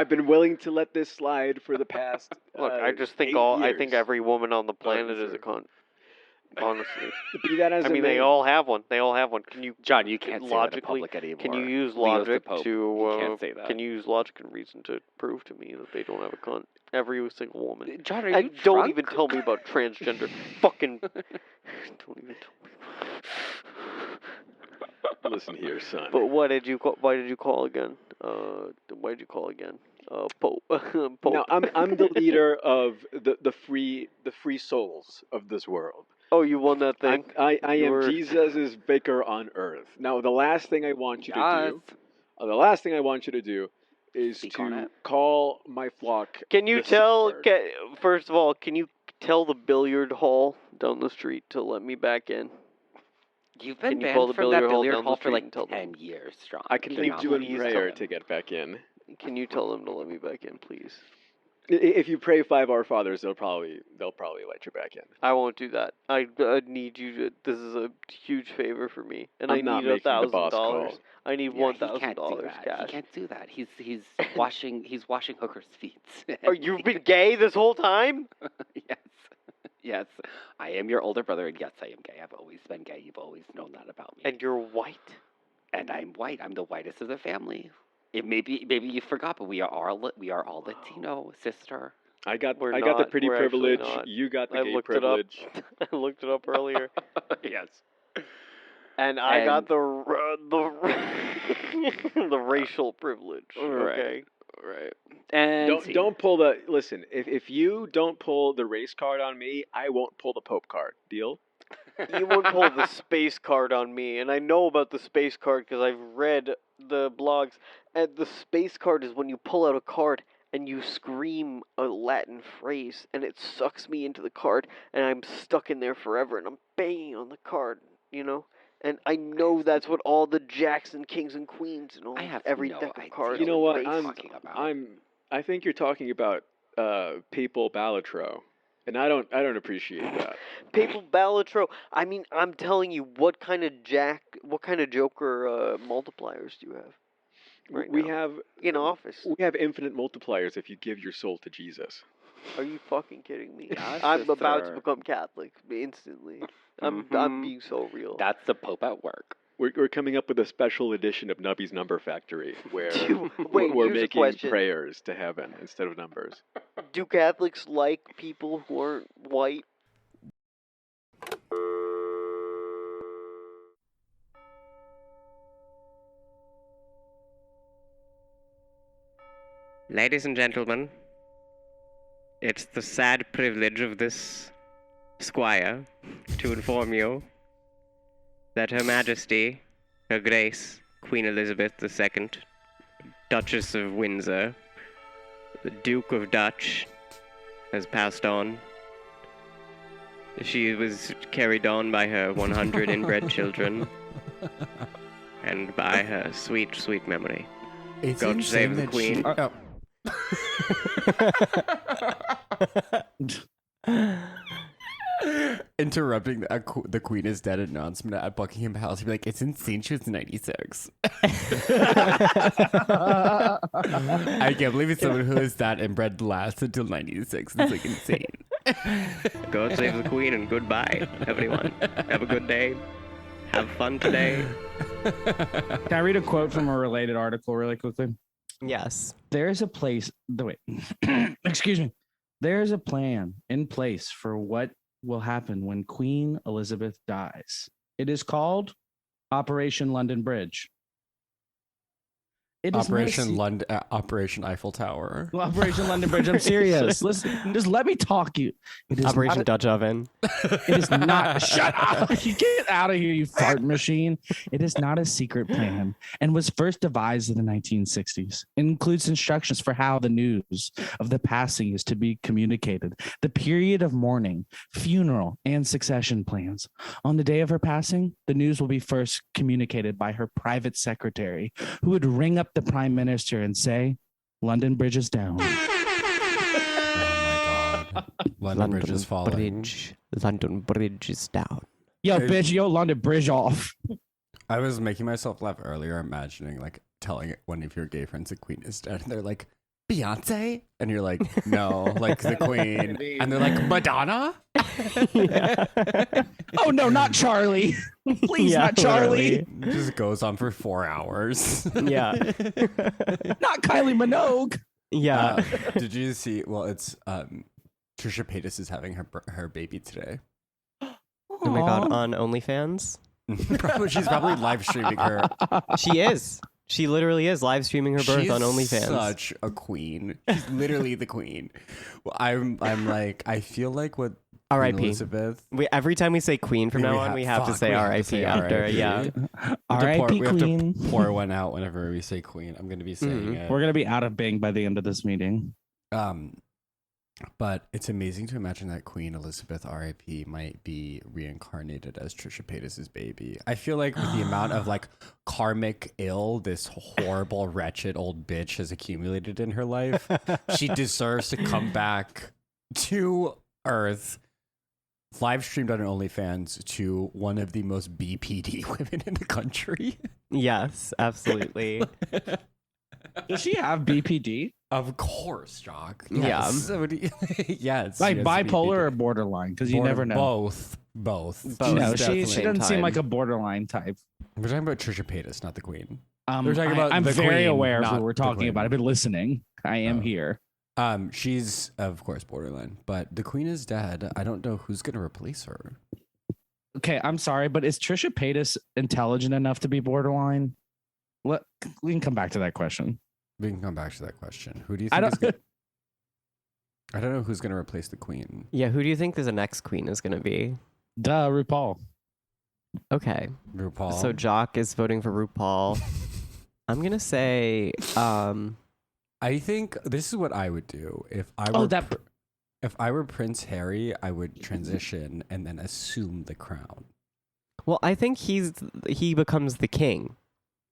been willing to let this slide for the past. Look, I just think 8 I years. think every woman on the planet is a cunt. Honestly, be that as I mean, they all have one. Can you, John? You can't logically, say that in public anymore. Can you use Leo's the logic Pope. to? You can't say that. Can you use logic and reason to prove to me that they don't have a cunt? Every single woman. John, are And you don't drunk? even tell me about transgender. Fucking. Don't even tell me. Listen here, son. But why did you call again? Why did you call again? Pope. Pope. No, I'm the leader of the free souls of this world. Oh, you won that thing. I am Jesus' vicar on earth. Now, the last thing I want you to do is to call my flock. Can you tell? First of all, can you tell the billiard hall down the street to let me back in? You've been Can you banned call the from that billiard hall billiard down hall the for street like and tell them? 10 years, John. I can lead you in prayer to get back in. Can you tell them to let me back in, please? If you pray 5 Our Fathers, they'll probably let you back in. I won't do that. I need you to. This is a huge favor for me, and I'm not I need making the boss $1,000. call. I need Yeah, $1,000 cash. He can't do that. He's washing hookers' feet. Oh, you've been gay this whole time? Yes. I am your older brother, and yes, I am gay. I've always been gay. You've always known that about me. And you're white. and I'm white. I'm the whitest of the family. Maybe you forgot, but we are all Latino, sister. I got the pretty privilege. You got the gay privilege. I looked it up earlier. Yes. And I got the the racial privilege. Okay. Right. And don't pull the listen. If you don't pull the race card on me, I won't pull the Pope card. Deal? You won't pull the space card on me, and I know about the space card because I've read the blogs. And the space card is when you pull out a card and you scream a Latin phrase, and it sucks me into the card, and I'm stuck in there forever, and I'm banging on the card, you know. And I know that's what all the jacks and kings and queens and all every deck of cards. You know what? I think you're talking about papal Balatro. And I don't appreciate that. Papal Balatro. I mean, I'm telling you, what kind of Joker multipliers do you have? We have in office. We have infinite multipliers if you give your soul to Jesus. Are you fucking kidding me? I'm about to become Catholic instantly. I'm being so real. That's the Pope at work. We're coming up with a special edition of Nubby's Number Factory where Wait, we're here's a making question. prayers to heaven instead of numbers. Do Catholics like people who aren't white? Ladies and gentlemen, it's the sad privilege of this squire to inform you that Her Majesty, Her Grace, Queen Elizabeth II, Duchess of Windsor, the Duke of Dutch, has passed on. She was carried on by her 100 inbred children and by her sweet, sweet memory. It's God save the insane Queen. that interrupting the Queen is dead announcement at Buckingham Palace. He'd be like, it's insane she was 96. I can't believe it's someone who is that inbred lasts until 96. It's like insane. God save the Queen and goodbye, everyone. Have a good day. Have fun today. Can I read a quote from a related article really quickly? Yes. There's a place. Wait. Excuse me. There's a plan in place for what will happen when Queen Elizabeth dies. It is called Operation London Bridge. It is Operation Eiffel Tower. Operation London Bridge. I'm serious. Listen, just let me talk. It is Operation Dutch Oven. It is not. Shut up! You get out of here, you fart machine. It is not a secret plan, and was first devised in the 1960s. It includes instructions for how the news of the passing is to be communicated, the period of mourning, funeral, and succession plans. On the day of her passing, the news will be first communicated by her private secretary, who would ring up the Prime Minister and say, "London Bridge is down." London Bridge is falling. London Bridge is down. Yo, bitch, yo, London Bridge off. I was making myself laugh earlier, imagining like telling one of your gay friends the Queen is dead, and they're like, Beyonce? And you're like, no, like the Queen. And they're like, Madonna? Oh, no, not Charlie. Please, Yeah, not Charlie. It just goes on for 4 hours. Yeah. Not Kylie Minogue. Yeah. Did you see? Well, it's Trisha Paytas is having her baby today. Oh my God, on OnlyFans? She's probably live streaming her. She is. She literally is live streaming her birth on OnlyFans. Such a queen. She's literally the queen. Well, I'm like, I feel like what R.I.P. Elizabeth. Every time we say queen from now on, we have to say R.I.P. after. Yeah. R.I.P. We have Queen. to pour one out whenever we say queen. I'm going to be saying it. We're going to be out of Bing by the end of this meeting. But it's amazing to imagine that Queen Elizabeth R.I.P. might be reincarnated as Trisha Paytas' baby. I feel like with the amount of like karmic ill this horrible, wretched old bitch has accumulated in her life, she deserves to come back to Earth, live streamed on OnlyFans to one of the most BPD women in the country. Yes, absolutely. Does she have BPD? Of course, Jock. Yeah. Yes. Like she has bipolar or BPD. borderline? Because you never know. Both. No, She's she definitely- doesn't seem like a borderline type. We're talking about Trisha Paytas, not the Queen. We're talking about I'm the very Queen, aware of not who we're the talking Queen. about. I've been listening. I am here. She's of course borderline, but the Queen is dead. I don't know who's gonna replace her. Okay, I'm sorry, but is Trisha Paytas intelligent enough to be borderline? We can come back to that question. We can come back to that question. Who do you think is gonna, I don't know who's gonna replace the Queen. Yeah, who do you think the next queen is going to be? Duh, RuPaul. Okay. RuPaul. So Jock is voting for RuPaul. I'm going to say I think this is what I would do if I were if I were Prince Harry. I would transition and then assume the crown. well, I think he becomes the king.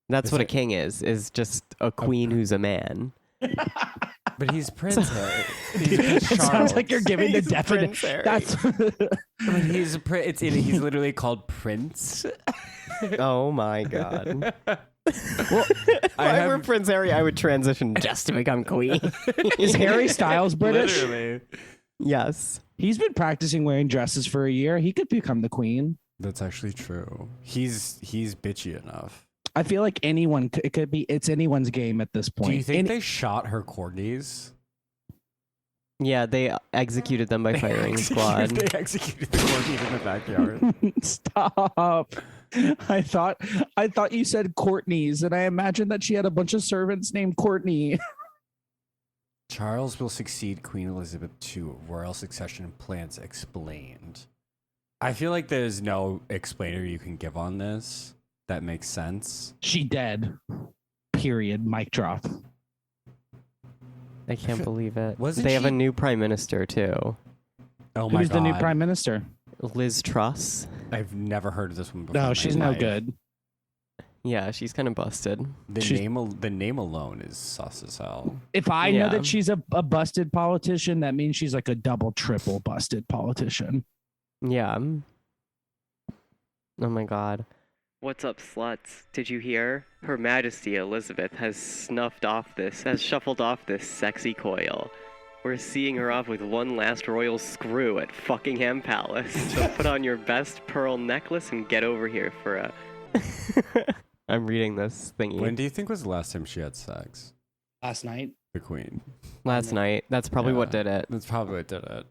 That's Is what a it- king is just a queen who's a man. But he's Prince Harry. It sounds like you're giving the definition. That's But he's he's literally called Prince. Oh my god. Well, If I were Prince Harry, I would transition just to become queen. Is Harry Styles British? Literally. Yes. He's been practicing wearing dresses for a year. He could become the queen. That's actually true. He's bitchy enough. I feel like it's anyone's game at this point. Do you think they shot her corgis? Yeah, they executed them by firing squad. They executed the corgis in the backyard. Stop. I thought you said Courtney's, and I imagined that she had a bunch of servants named Courtney. Charles will succeed Queen Elizabeth II. Royal succession plans explained. I feel like there's no explainer you can give on this that makes sense. She dead. Period. Mic drop. I can't believe it. Wasn't They have she- a new prime minister too. Oh my Who's god. the new prime minister? Liz Truss. I've never heard of this one before. No, in my she's no life. good. Yeah, she's kind of busted. The name alone is sus as hell. If I Yeah. know that she's a busted politician, that means she's like a double, triple busted politician. Yeah. Oh my god. What's up, sluts? Did you hear? Her Majesty Elizabeth has shuffled off this sexy coil. We're seeing her off with one last royal screw at Fuckingham Palace. So put on your best pearl necklace and get over here for a... I'm reading this thingy. When do you think was the last time she had sex? Last night. The Queen. Last night. That's probably what did it. That's probably what did it.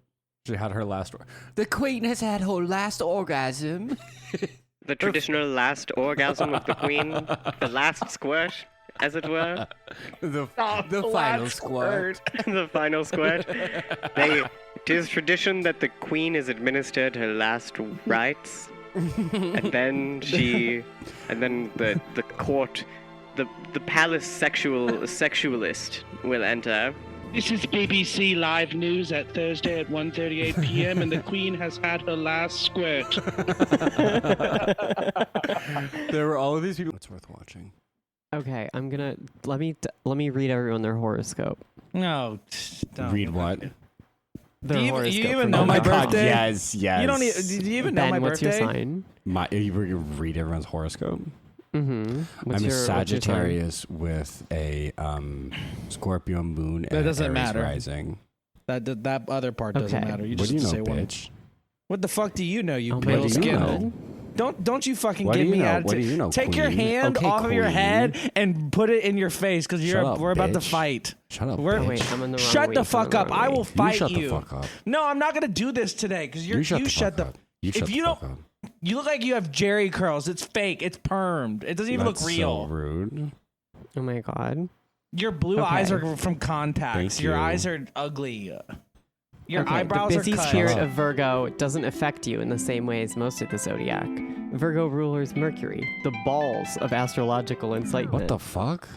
She had her last. The Queen has had her last orgasm. The traditional last orgasm of the Queen. The last squirt, as it were. The final squirt. The final squirt. It is tradition that the Queen is administered her last rites. And then the court, the palace sexualist will enter. This is BBC Live News at Thursday at 1:38 p.m. and the Queen has had her last squirt. There were all of these people. It's worth watching. Okay, I'm gonna let me read everyone their horoscope. No, don't. Read what? Their Do you horoscope even from know my God. birthday? Yes. You don't. Do you even know Ben, my what's birthday? your sign? You were gonna read everyone's horoscope. Mm-hmm. I'm a Sagittarius with a Scorpio moon and That doesn't Aries matter. rising. That other part doesn't Okay. matter. You What just do you have to know, say one. bitch? What the fuck do you know, you Oh my pale What do you skin? know? Don't you fucking What give do you me know? attitude. What do you know, Take your queen? hand Okay, off of your queen. head and put it in your face because Shut up, we're about to bitch. fight. Shut up, We're- Oh, bitch. wait, I'm in the wrong Shut week. the I'm in fuck the up. wrong I will week. fight shut you. the fuck up. No, I'm not gonna do this today because You shut the shut fuck up. You shut the don't. fuck up. You look like you have Jerry curls. It's fake. It's permed. It doesn't even That's look real. So rude. Oh my god. Your blue Okay. eyes are from contacts. Thank Your you. eyes are ugly. Your Okay, eyebrows the are busy cut. spirit of Virgo doesn't affect you in the same way as most of the zodiac. Virgo ruler is Mercury, the balls of astrological incitement. What the fuck?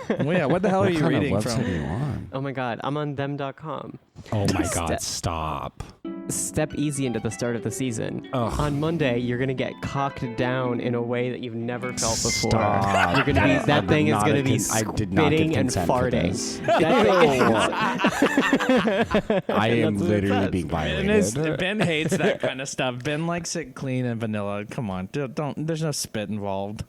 Well, yeah, what the hell are What you kind reading of website from? are you on? Oh my god, I'm on them.com. Oh my god, Step- stop. Step easy into the start of the season. Ugh. On Monday, you're gonna get cocked down in a way that you've never felt before. Stop. You're gonna be I that did thing is not gonna be I did not give spitting and consent for farting. this. That I am That's what it literally says. being And Ben violated. hates that kind of stuff. Ben likes it clean and vanilla. Come on, don't. There's no spit involved.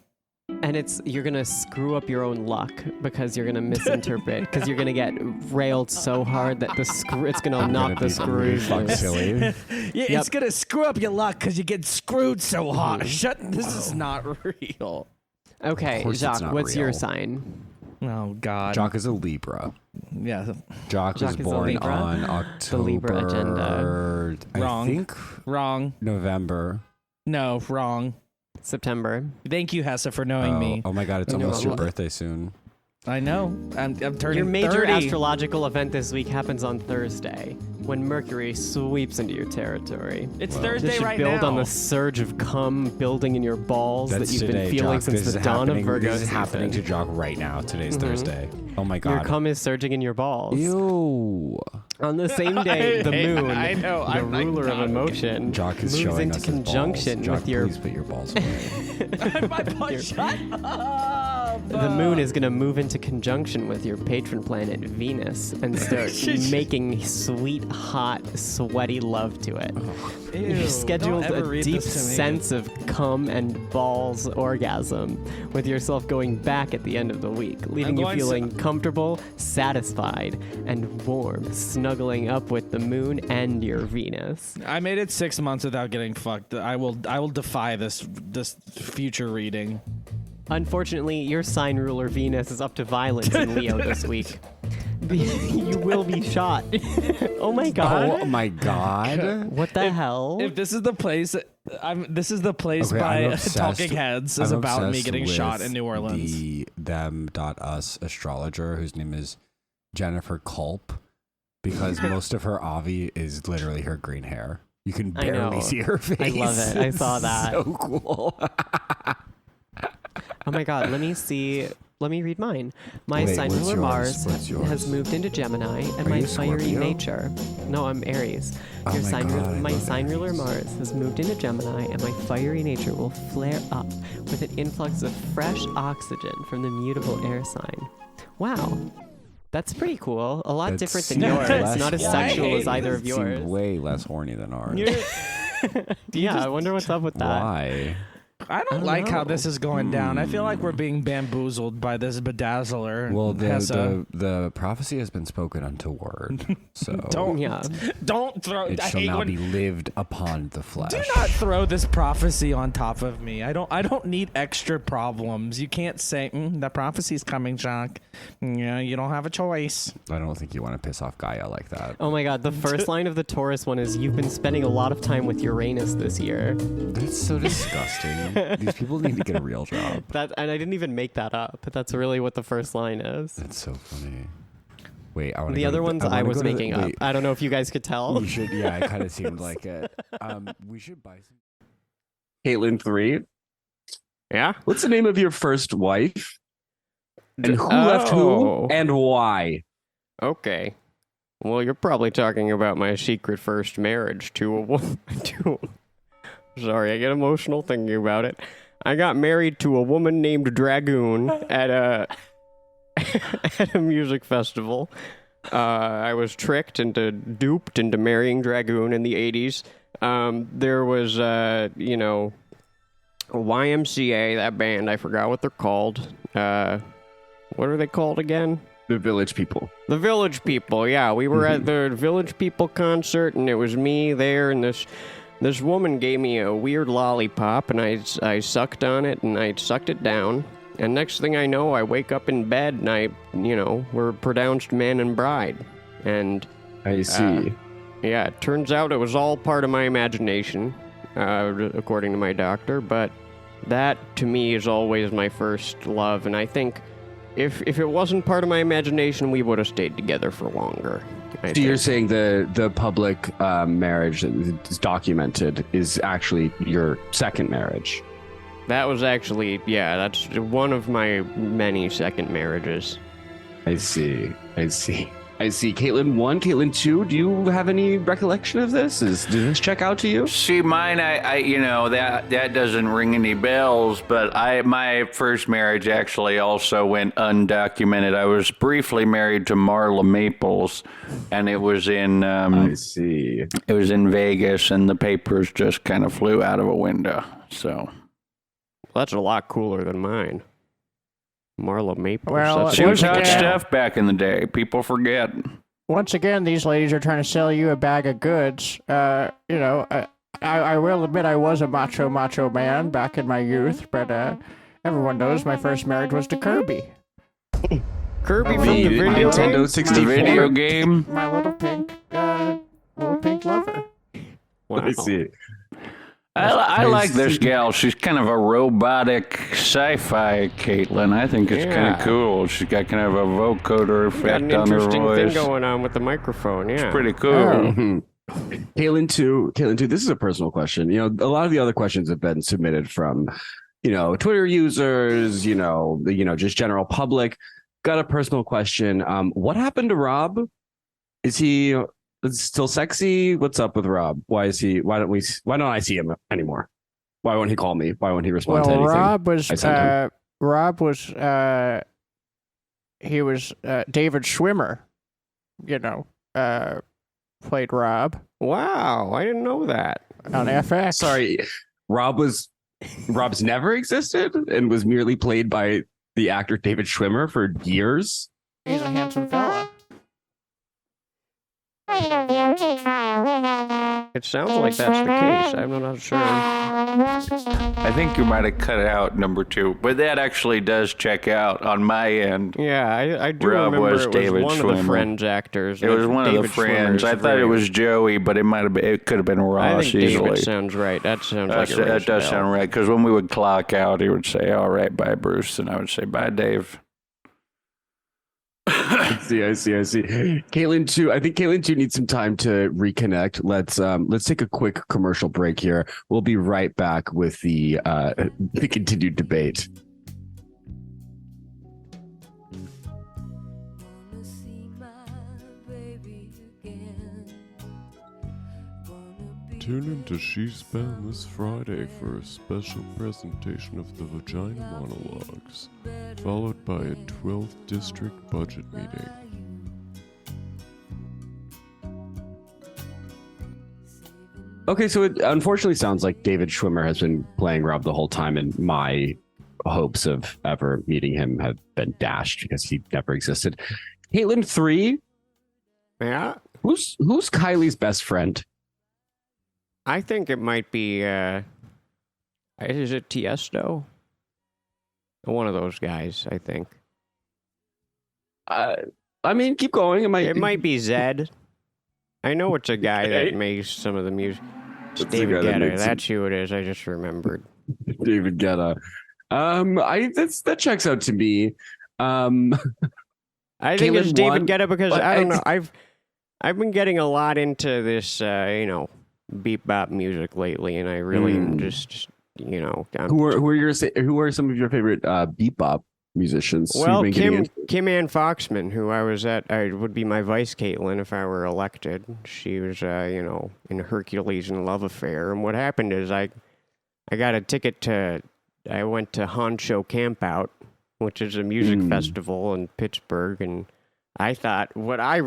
And you're gonna screw up your own luck because you're gonna misinterpret because you're gonna get railed so hard that it's gonna knock the screws loose. Silly. Yeah, it's gonna screw up your luck because you get screwed so hard. This is not real. Okay, Jacques, what's your sign? Oh God. Jock is a Libra. Yeah. Jock was born on October. The Libra agenda. Wrong. I think wrong. November. No, wrong. September. Thank you, Hesse, for knowing me. Oh my God, it's almost your birthday soon. I know. I'm turning Your major 30. astrological event this week happens on Thursday, when Mercury sweeps into your territory. It's Thursday this should right build now. on the surge of cum building in your balls that you've been feeling since the dawn of Virgo. This is happening to Jock right now. Today's Thursday. Oh my God. Your cum is surging in your balls. Ew. On the same day, the moon, I know, the ruler of emotion, Jock is moves showing into us his conjunction balls. Jock, with your. please put your balls away. Shut up. The moon is going to move into conjunction with your patron planet Venus and start making sweet, hot, sweaty love to it. Ew, You've scheduled don't ever a read deep this to me. sense of cum and balls orgasm, with yourself going back at the end of the week, leaving you feeling comfortable, satisfied, and warm, snuggling up with the moon and your Venus. I made it 6 months without getting fucked. I will defy this future reading. Unfortunately, your sign ruler Venus is up to violence in Leo this week. You will be shot. Oh my God. Oh my God. What the hell? If this is the place, this is the place Okay, by Talking Heads is I'm about me obsessed getting shot with in New Orleans. The them.us astrologer whose name is Jennifer Culp, because most of her avi is literally her green hair. You can barely see her face. I love it. I saw that. So cool. Oh my God, let me see. Let me read mine. My Wait, sign what's ruler yours? Mars What's yours? has moved into Gemini, and Are my you fiery Scorpio? nature. No, I'm Aries. Oh Your my sign, God, I my love sign ruler Aries. Mars has moved into Gemini, and my fiery nature will flare up with an influx of fresh oxygen from the mutable air sign. Wow. That's pretty cool. A lot different than yours. It's not as sexual as either of yours. Way less horny than ours. Yeah, I wonder what's up with that. Why? I don't like how this is going down. I feel like we're being bamboozled by this bedazzler. Well, Hesse. the prophecy has been spoken unto word, so don't throw. it I shall hate now when- be lived upon the flesh. Do not throw this prophecy on top of me. I don't need extra problems. You can't say that prophecy's coming, Jacques. Yeah, you don't have a choice. I don't think you want to piss off Gaia like that. Oh my God, the first line of the Taurus one is you've been spending a lot of time with Uranus this year. That's so disgusting. These people need to get a real job. And I didn't even make that up, but that's really what the first line is. That's so funny. Wait, I want The other ones I was making up. I don't know if you guys could tell. We should, yeah, it kind of seemed like it. We should buy some. Caitlin 3. Yeah? What's the name of your first wife? And who left who and why? Okay. Well, you're probably talking about my secret first marriage to a woman. Sorry, I get emotional thinking about it. I got married to a woman named Dragoon at a at a music festival. I was duped into marrying Dragoon in the 80s. There was, YMCA, that band, I forgot what they're called. What are they called again? The Village People. The Village People, yeah. We were at the Village People concert, and it was me there, and this woman gave me a weird lollipop, and I sucked on it, and I sucked it down. And next thing I know, I wake up in bed, and we're pronounced man and bride. And I see. Yeah, it turns out it was all part of my imagination, according to my doctor, but that, to me, is always my first love, and I think if it wasn't part of my imagination, we would have stayed together for longer. So you're saying the public marriage that is documented is actually your second marriage? That was actually, that's one of my many second marriages. I see. Caitlin 1, Caitlin 2, do you have any recollection of this? Does this check out to you? See, mine, that doesn't ring any bells, but my first marriage actually also went undocumented. I was briefly married to Marla Maples, and it was in, I see. It was in Vegas, and the papers just kind of flew out of a window, so. Well, that's a lot cooler than mine. Marla Maple. Well, She was hot stuff back in the day. People forget. Once again, these ladies are trying to sell you a bag of goods. I will admit I was a macho man back in my youth, but everyone knows my first marriage was to Kirby. Kirby from the video Nintendo game? 64 video game. My little pink lover. Wow. I see. I like this gal. She's kind of a robotic sci-fi Caitlin. I think it's kind of cool. She's got kind of a vocoder effect Got an on her interesting voice. thing going on with the microphone. Yeah, It's pretty cool. Caitlin 2, this is a personal question. A lot of the other questions have been submitted from, Twitter users, just general public. Got a personal question. What happened to Rob? Is he still sexy? What's up with Rob? Why don't I see him anymore? Why won't he call me? Why won't he respond to anything? Rob was David Schwimmer, played Rob. Wow, I didn't know that. On FX. Sorry, Rob's never existed and was merely played by the actor David Schwimmer for years. He's a handsome fella. It sounds like that's the case. I'm not sure. I think you might have cut out number 2, but that actually does check out on my end. Yeah, I do Rob remember was it was David one Schwimmer. of the Friends actors. It was one of the David Friends. Schwimmer's I thought it was Joey, but it could have been Ross I think easily. David sounds right. That sounds like it That rings a does bell. sound right, because when we would clock out, he would say, "All right, bye, Bruce," and I would say, "Bye, Dave." I see. Caitlin 2, I think Caitlin 2 needs some time to reconnect. Let's take a quick commercial break here. We'll be right back with the continued debate. Tune into She-Span this Friday for a special presentation of the Vagina Monologues, followed by a 12th District budget meeting. Okay, so it unfortunately sounds like David Schwimmer has been playing Rob the whole time, and my hopes of ever meeting him have been dashed because he never existed. Caitlin 3? Yeah? Who's Kylie's best friend? I think it might be, is it Tiesto? One of those guys, I think. I mean, keep going. It might be Zed. I know it's a guy that makes some of the music. It's David Guetta. That's who it is. I just remembered. David Guetta. That checks out to me. I think it's David Guetta because I don't know. I've been getting a lot into this, beep bop music lately, and I really am just, Who are some of your favorite bebop musicians? Well, Kim Ann Foxman, who would be my vice Caitlin if I were elected. She was, in Hercules and Love Affair. And what happened is I got a ticket I went to Honcho Campout, which is a music festival in Pittsburgh, and I thought I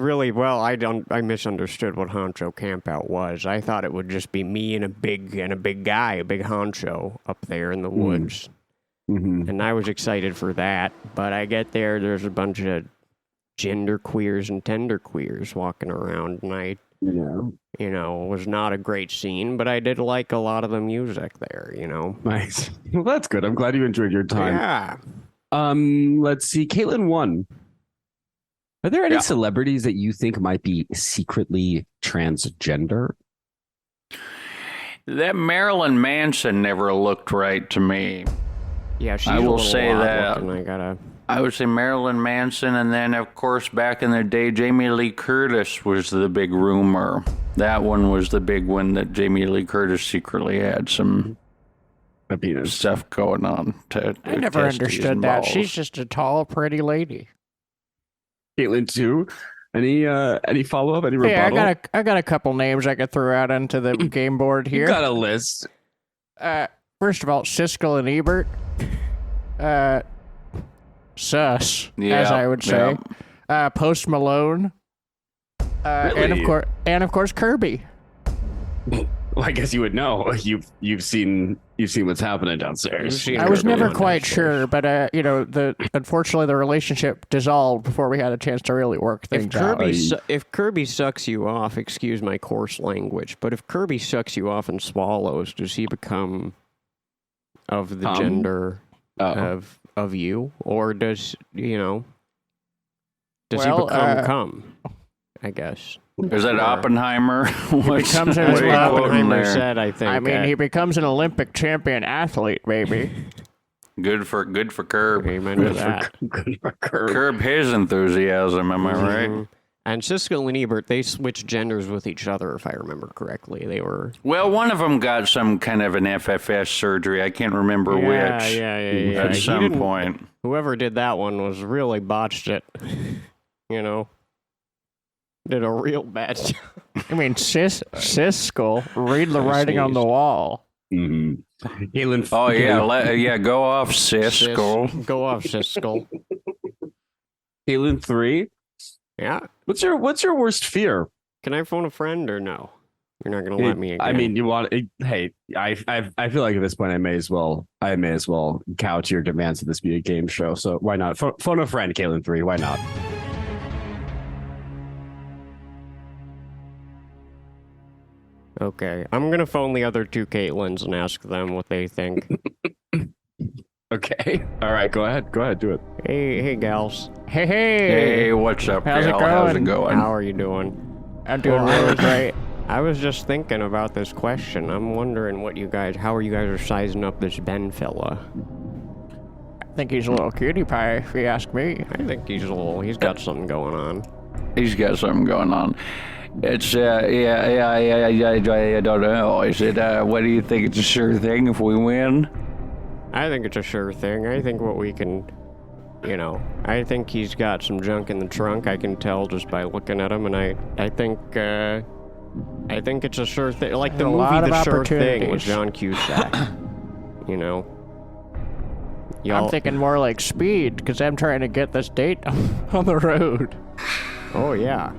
misunderstood what Honcho Campout was. I thought it would just be me and a big guy, a big honcho up there in the woods. Mm-hmm. And I was excited for that. But I get there's a bunch of gender queers and tender queers walking around, and was not a great scene, but I did like a lot of the music there, Nice. Well, that's good. I'm glad you enjoyed your time. Yeah. Let's see. Caitlin 1. Are there any celebrities that you think might be secretly transgender? That Marilyn Manson never looked right to me. Yeah, she's I a will little say odd that. looking. I would say Marilyn Manson, and then of course back in the day, Jamie Lee Curtis was the big rumor. That one was the big one that Jamie Lee Curtis secretly had some stuff going on. I never understood that. She's just a tall, pretty lady. Caitlin 2. Any follow up? Any rebuttal? Yeah, I got a couple names I could throw out into the game board here. You got a list. First of all, Siskel and Ebert. Sus, as I would say. Post Malone. Really? And of course Kirby. Well, I guess you would know. You've seen what's happening downstairs. You've I was Kirby never on quite downstairs. sure, but unfortunately the relationship dissolved before we had a chance to really work things out. If Kirby sucks you off, excuse my coarse language, but if Kirby sucks you off and swallows, does he become of the gender of you, or does does he become? I guess. Is that Oppenheimer? He becomes That's what Oppenheimer said, I think. I mean, he becomes an Olympic champion athlete, baby. Good for Curb. Amen to that. Good for Curb. Curb his enthusiasm. Am I right? And Siskel and Ebert, they switched genders with each other, if I remember correctly. They were... Well, one of them got some kind of an FFS surgery. I can't remember which. Yeah. At some point. Whoever did that one was really botched it. Did a real bad job. I mean, Siskel, read the writing on the wall. Galen, oh yeah, go off, Siskel. Go off, Siskel. Galen 3. Yeah. What's your worst fear? Can I phone a friend or no? You're not gonna let me again. I mean, you want? Hey, I feel like at this point I may as well couch your demands to this be a game show. So why not phone a friend, Galen 3? Why not? Okay, I'm gonna phone the other two Caitlins and ask them what they think. Okay. All right. Go ahead. Do it. Hey, gals. Hey. Hey, what's up, How's gal? it going? How's it going? How are you doing? I'm doing really great. I was just thinking about this question. I'm wondering how you guys are sizing up this Ben fella. I think he's a little cutie pie, if you ask me. I think he's got something going on. He's got something going on. It's I don't know. Is it? What do you think? It's a sure thing if we win. I think it's a sure thing. I think what we can, I think he's got some junk in the trunk. I can tell just by looking at him, and I think it's a sure thing. Like the A movie lot of The Sure Thing opportunities. with John Cusack. I'm thinking more like Speed, because I'm trying to get this date on the road. Oh yeah.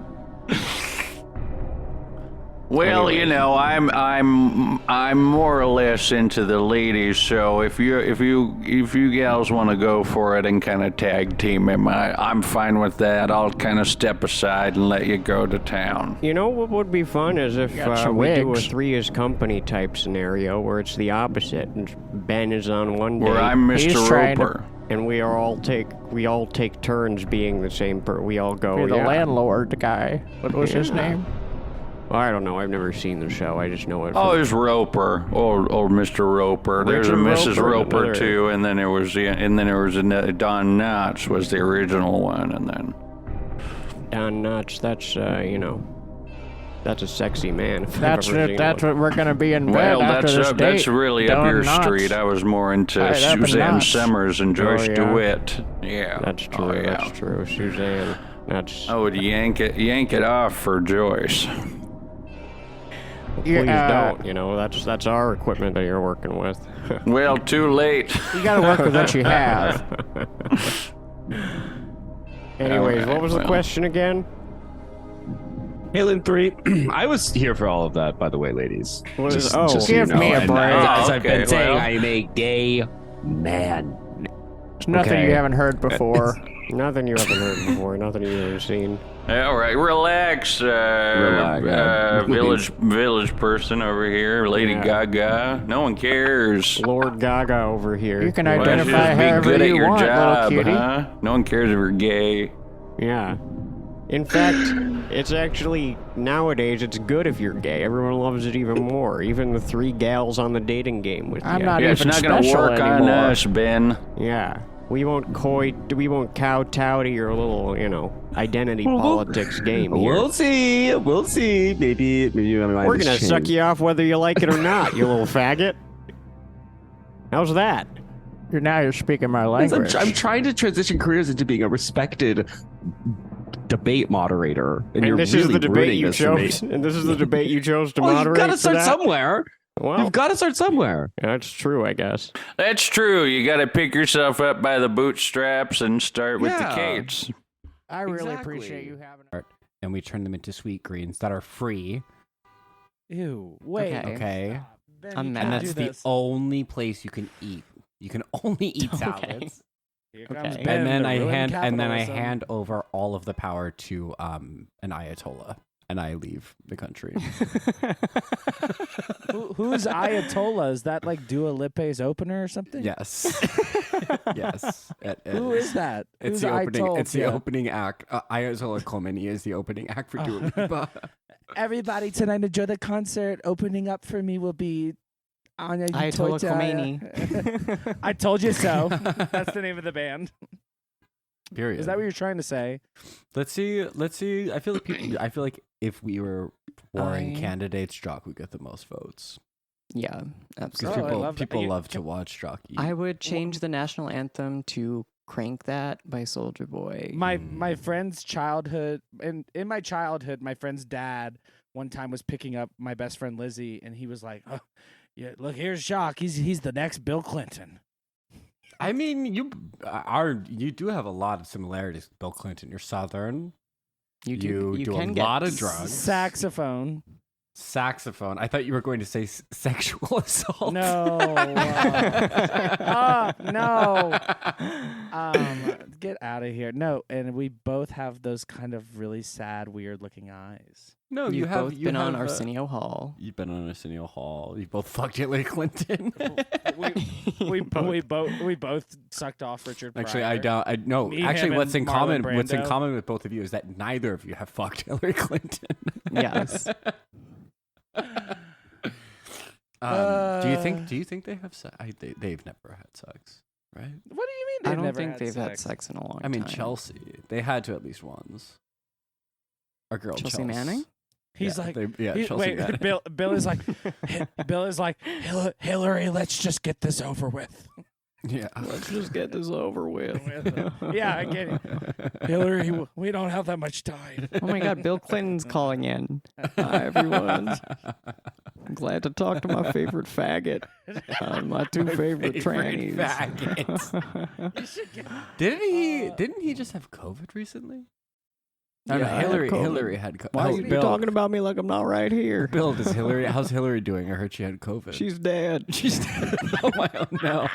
Well, I'm more or less into the ladies, so if you gals want to go for it and kind of tag team him, I'm fine with that. I'll kind of step aside and let you go to town. You know what would be fun is if some we do a wigs. 3 is company type scenario where it's the opposite, and Ben is on one day. Where I'm Mr. Roper. And we all take turns being the same we all go. You're the landlord guy. What was his name? Well, I don't know. I've never seen the show. I just know it. Oh, it's Roper, or Mr. Roper. There's a Richard Mrs. Roper, Roper too, and then there was another Don Knotts was the original one, and then Don Knotts. That's a sexy man. if I've That's ever seen what one. we're gonna be in bed well, after this date. that's really up Don your Knotts. street. I was more into Right up in Suzanne Knotts. Summers and Joyce yeah. DeWitt. Yeah, That's true. Oh, yeah. That's true. Suzanne. That's. I would yank it off for Joyce. Please don't. That's our equipment that you're working with. Well, too late. You gotta work with what you have. Anyways, Alright, what was the well. question again? Halen 3. I was here for all of that, by the way, ladies. What is- so give me a And break. as I've Okay, been saying, well. I'm a gay man. It's nothing Okay. you haven't heard before. Nothing you haven't heard before. Nothing you've ever seen. All right, relax. Village person over here, Lady Yeah. Gaga. No one cares. Lord Gaga over here. You can Why don't you identify just be however good at you your want, job, little cutie. huh? No one cares if you're gay. Yeah. In fact, it's actually, nowadays, it's good if you're gay. Everyone loves it even more. Even the 3 gals on the dating game with I'm you. not Yeah, it's even not gonna special work on anymore. us, Ben. Yeah. We won't kowtow to your little, identity politics game here. We'll see. Maybe We're gonna suck you off whether you like it or not, you little faggot. How's that? You're speaking my I'm language. trying to transition careers into being a respected debate moderator, and you're this really is the debate ruining you this for me. chose. And this is the debate you chose to Well, moderate. you've got to for start that? somewhere. Well, You've got to start somewhere. that's true, I guess. That's true. You got to pick yourself up by the bootstraps and start with the Yeah. Kates. I really Exactly. appreciate you having. And we turn them into sweet greens that are free Ew. Wait. Okay. Ben, I'm you mad. can't And that's do the this. only place you can eat. You can only eat Okay. salads. Here comes Okay. Ben And then to I ruin hand capitalism. over all of the power to an ayatollah, and I leave the country. Who's Ayatollah? Is that like Dua Lipe's opener or something? Yes. Yes. Who is that? It's Who's the opening. It's the Ayatollah? opening act. Ayatollah Khomeini is the opening act for Dua Lipa. Everybody tonight enjoy the concert. Opening up for me will be Anya Ayatollah Khomeini. I told you so. That's the name of the band. Period. Is that what you're trying to say? Let's see. I feel like if we were warring I- candidates, Jock would get the most votes. Yeah, Because absolutely. people love to watch Jock eat. I would change the national anthem to "Crank That" by Soulja Boy. My friend's childhood, and in my childhood, my friend's dad one time was picking up my best friend Lizzie, and he was like, "Oh, yeah, look, here's Jacques. He's the next Bill Clinton." I mean, you do have a lot of similarities with Bill Clinton. You're Southern. You do a can get lot of drugs. Saxophone. Saxophone. I thought you were going to say sexual assault. No. No. Get out of here. No, and we both have those kind of really sad, weird-looking eyes. No, You've both been on have, Arsenio Hall. You've been on Arsenio Hall. You both fucked Hillary Clinton. we both sucked off Richard Pryor. Actually, I don't. No, Me, actually, him, what's in and Marlon common? What's in Brando. common with both of you is that neither of you have fucked Hillary Clinton. Yes. Do you think they have sex? They've never had sex, right? What do you mean? I They've don't never think had they've had sex? sex in a long I mean, time. Chelsea. They had to at least once. Our girl Chelsea Manning? He's Yeah, like, Chelsea wait, Manning. Bill is like, Hillary, let's just get this over with. Yeah. Let's just get this over with. Yeah, I get it. Hillary, we don't have that much time. Oh my God, Bill Clinton's calling in. Hi, everyone. I'm glad to talk to my favorite faggot. My two favorite trannies. Didn't he just have COVID recently? No, Yeah, I had COVID. Hillary had COVID. Why are you talking about me like I'm not right here? Bill, how's Hillary doing? I heard she had COVID. She's dead. She's dead. Oh my no.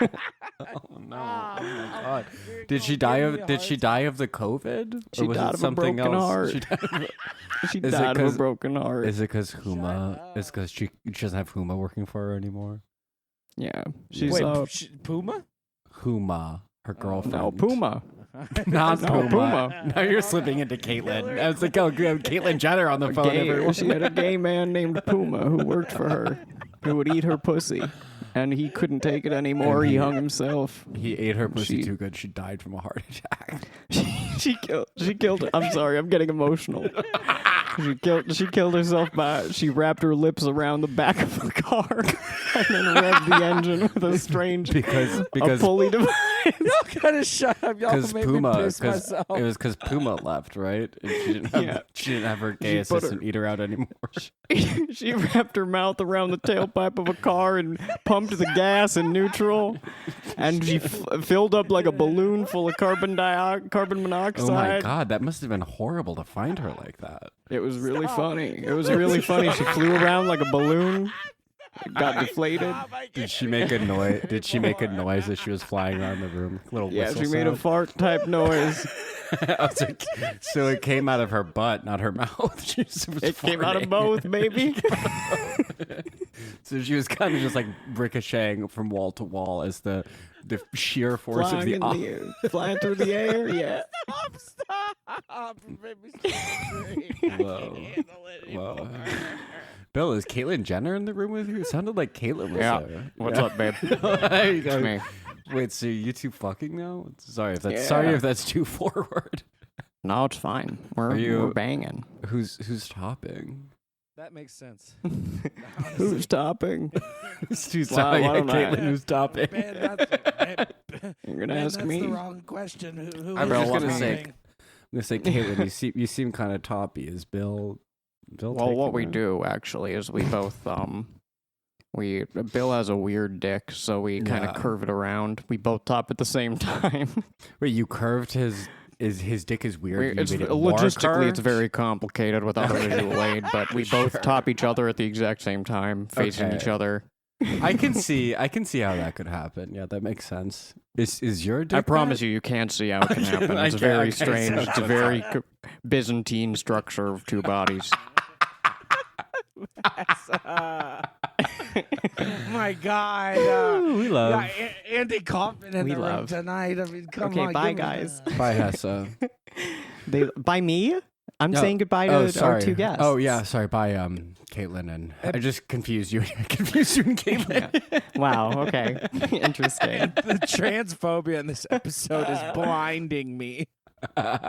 Oh no. Oh my god. Did she die of the COVID? She Or was died it of a something broken else? heart. She died of, She Is it died of a 'cause- broken heart. Is it because Huma? Is because she doesn't have Huma working for her anymore? Yeah. She's Wait, Puma? Huma, her girlfriend. no, Puma. Not No, Puma. Puma. Now you're slipping into Caitlyn. I was like, oh, good. Caitlyn Jenner on the phone. Everyone. She had a gay man named Puma who worked for her, who would eat her pussy, and he couldn't take it anymore. He hung himself. He ate her pussy too good. She died from a heart attack. She killed. I'm sorry. I'm getting emotional. She killed herself by she wrapped her lips around the back of the car and then revved the engine with a strange because a pulley device. Y'all gotta shut up. Y'all Because made Puma, me piss because myself. it was because Puma left, right? And she didn't have her gay She put assistant eat her out anymore. She wrapped her mouth around the tailpipe of a car and pumped the gas in neutral, and she filled up like a balloon full of carbon monoxide. Oh my god, that must have been horrible to find her like that. It was really funny. It was really funny. She flew around like a balloon. It got deflated. Did she make a noise? Did she make a noise as she was flying around the room? Little Yeah, whistle she made a sound? fart type noise. So it came out of her butt, not her mouth. She was It came out of farting. both, baby. So she was kind of just like ricocheting from wall to wall as the sheer force Flying of the in the air. Flying through the air, yeah. Stop. Whoa. Whoa. Bill, is Caitlyn Jenner in the room with you? It sounded like Caitlyn was Yeah. there. What's up, babe? There you go. It's me. Wait, so you two fucking now? Sorry if Yeah. that's too forward. No, it's fine. We're banging. Who's topping? That makes sense. Who's topping? Who's Why topping? don't I- Caitlyn, who's topping? You're gonna ask me? That's the wrong question. Who I'm is just gonna topping? say, Caitlyn, you seem kind of toppy. Is Bill? Well, taking what we it? do actually is we both Bill has a weird dick, so we kind Yeah. of curve it around. We both top at the same time. Wait, you curved his his dick is weird. It's, You made it more logistically, it's curved? very complicated without a visual aid, but we both top each other at the exact same time, facing Okay. each other. I can see how that could happen. Yeah, that makes sense. Is your dick? I promise you can't see how it can happen. It's very strange. It's a very Byzantine structure of two bodies. My God. We love. Andy Kaufman in We the room love. tonight. I mean, come Okay, on. bye, give me guys. that. Bye, Hesse. By me? I'm No. saying goodbye to Oh, our sorry. two guests. Oh yeah, sorry. Bye, Caitlin, and I just confused you. Confused you and Caitlin. Wow. Okay. Interesting. The transphobia in this episode is blinding me.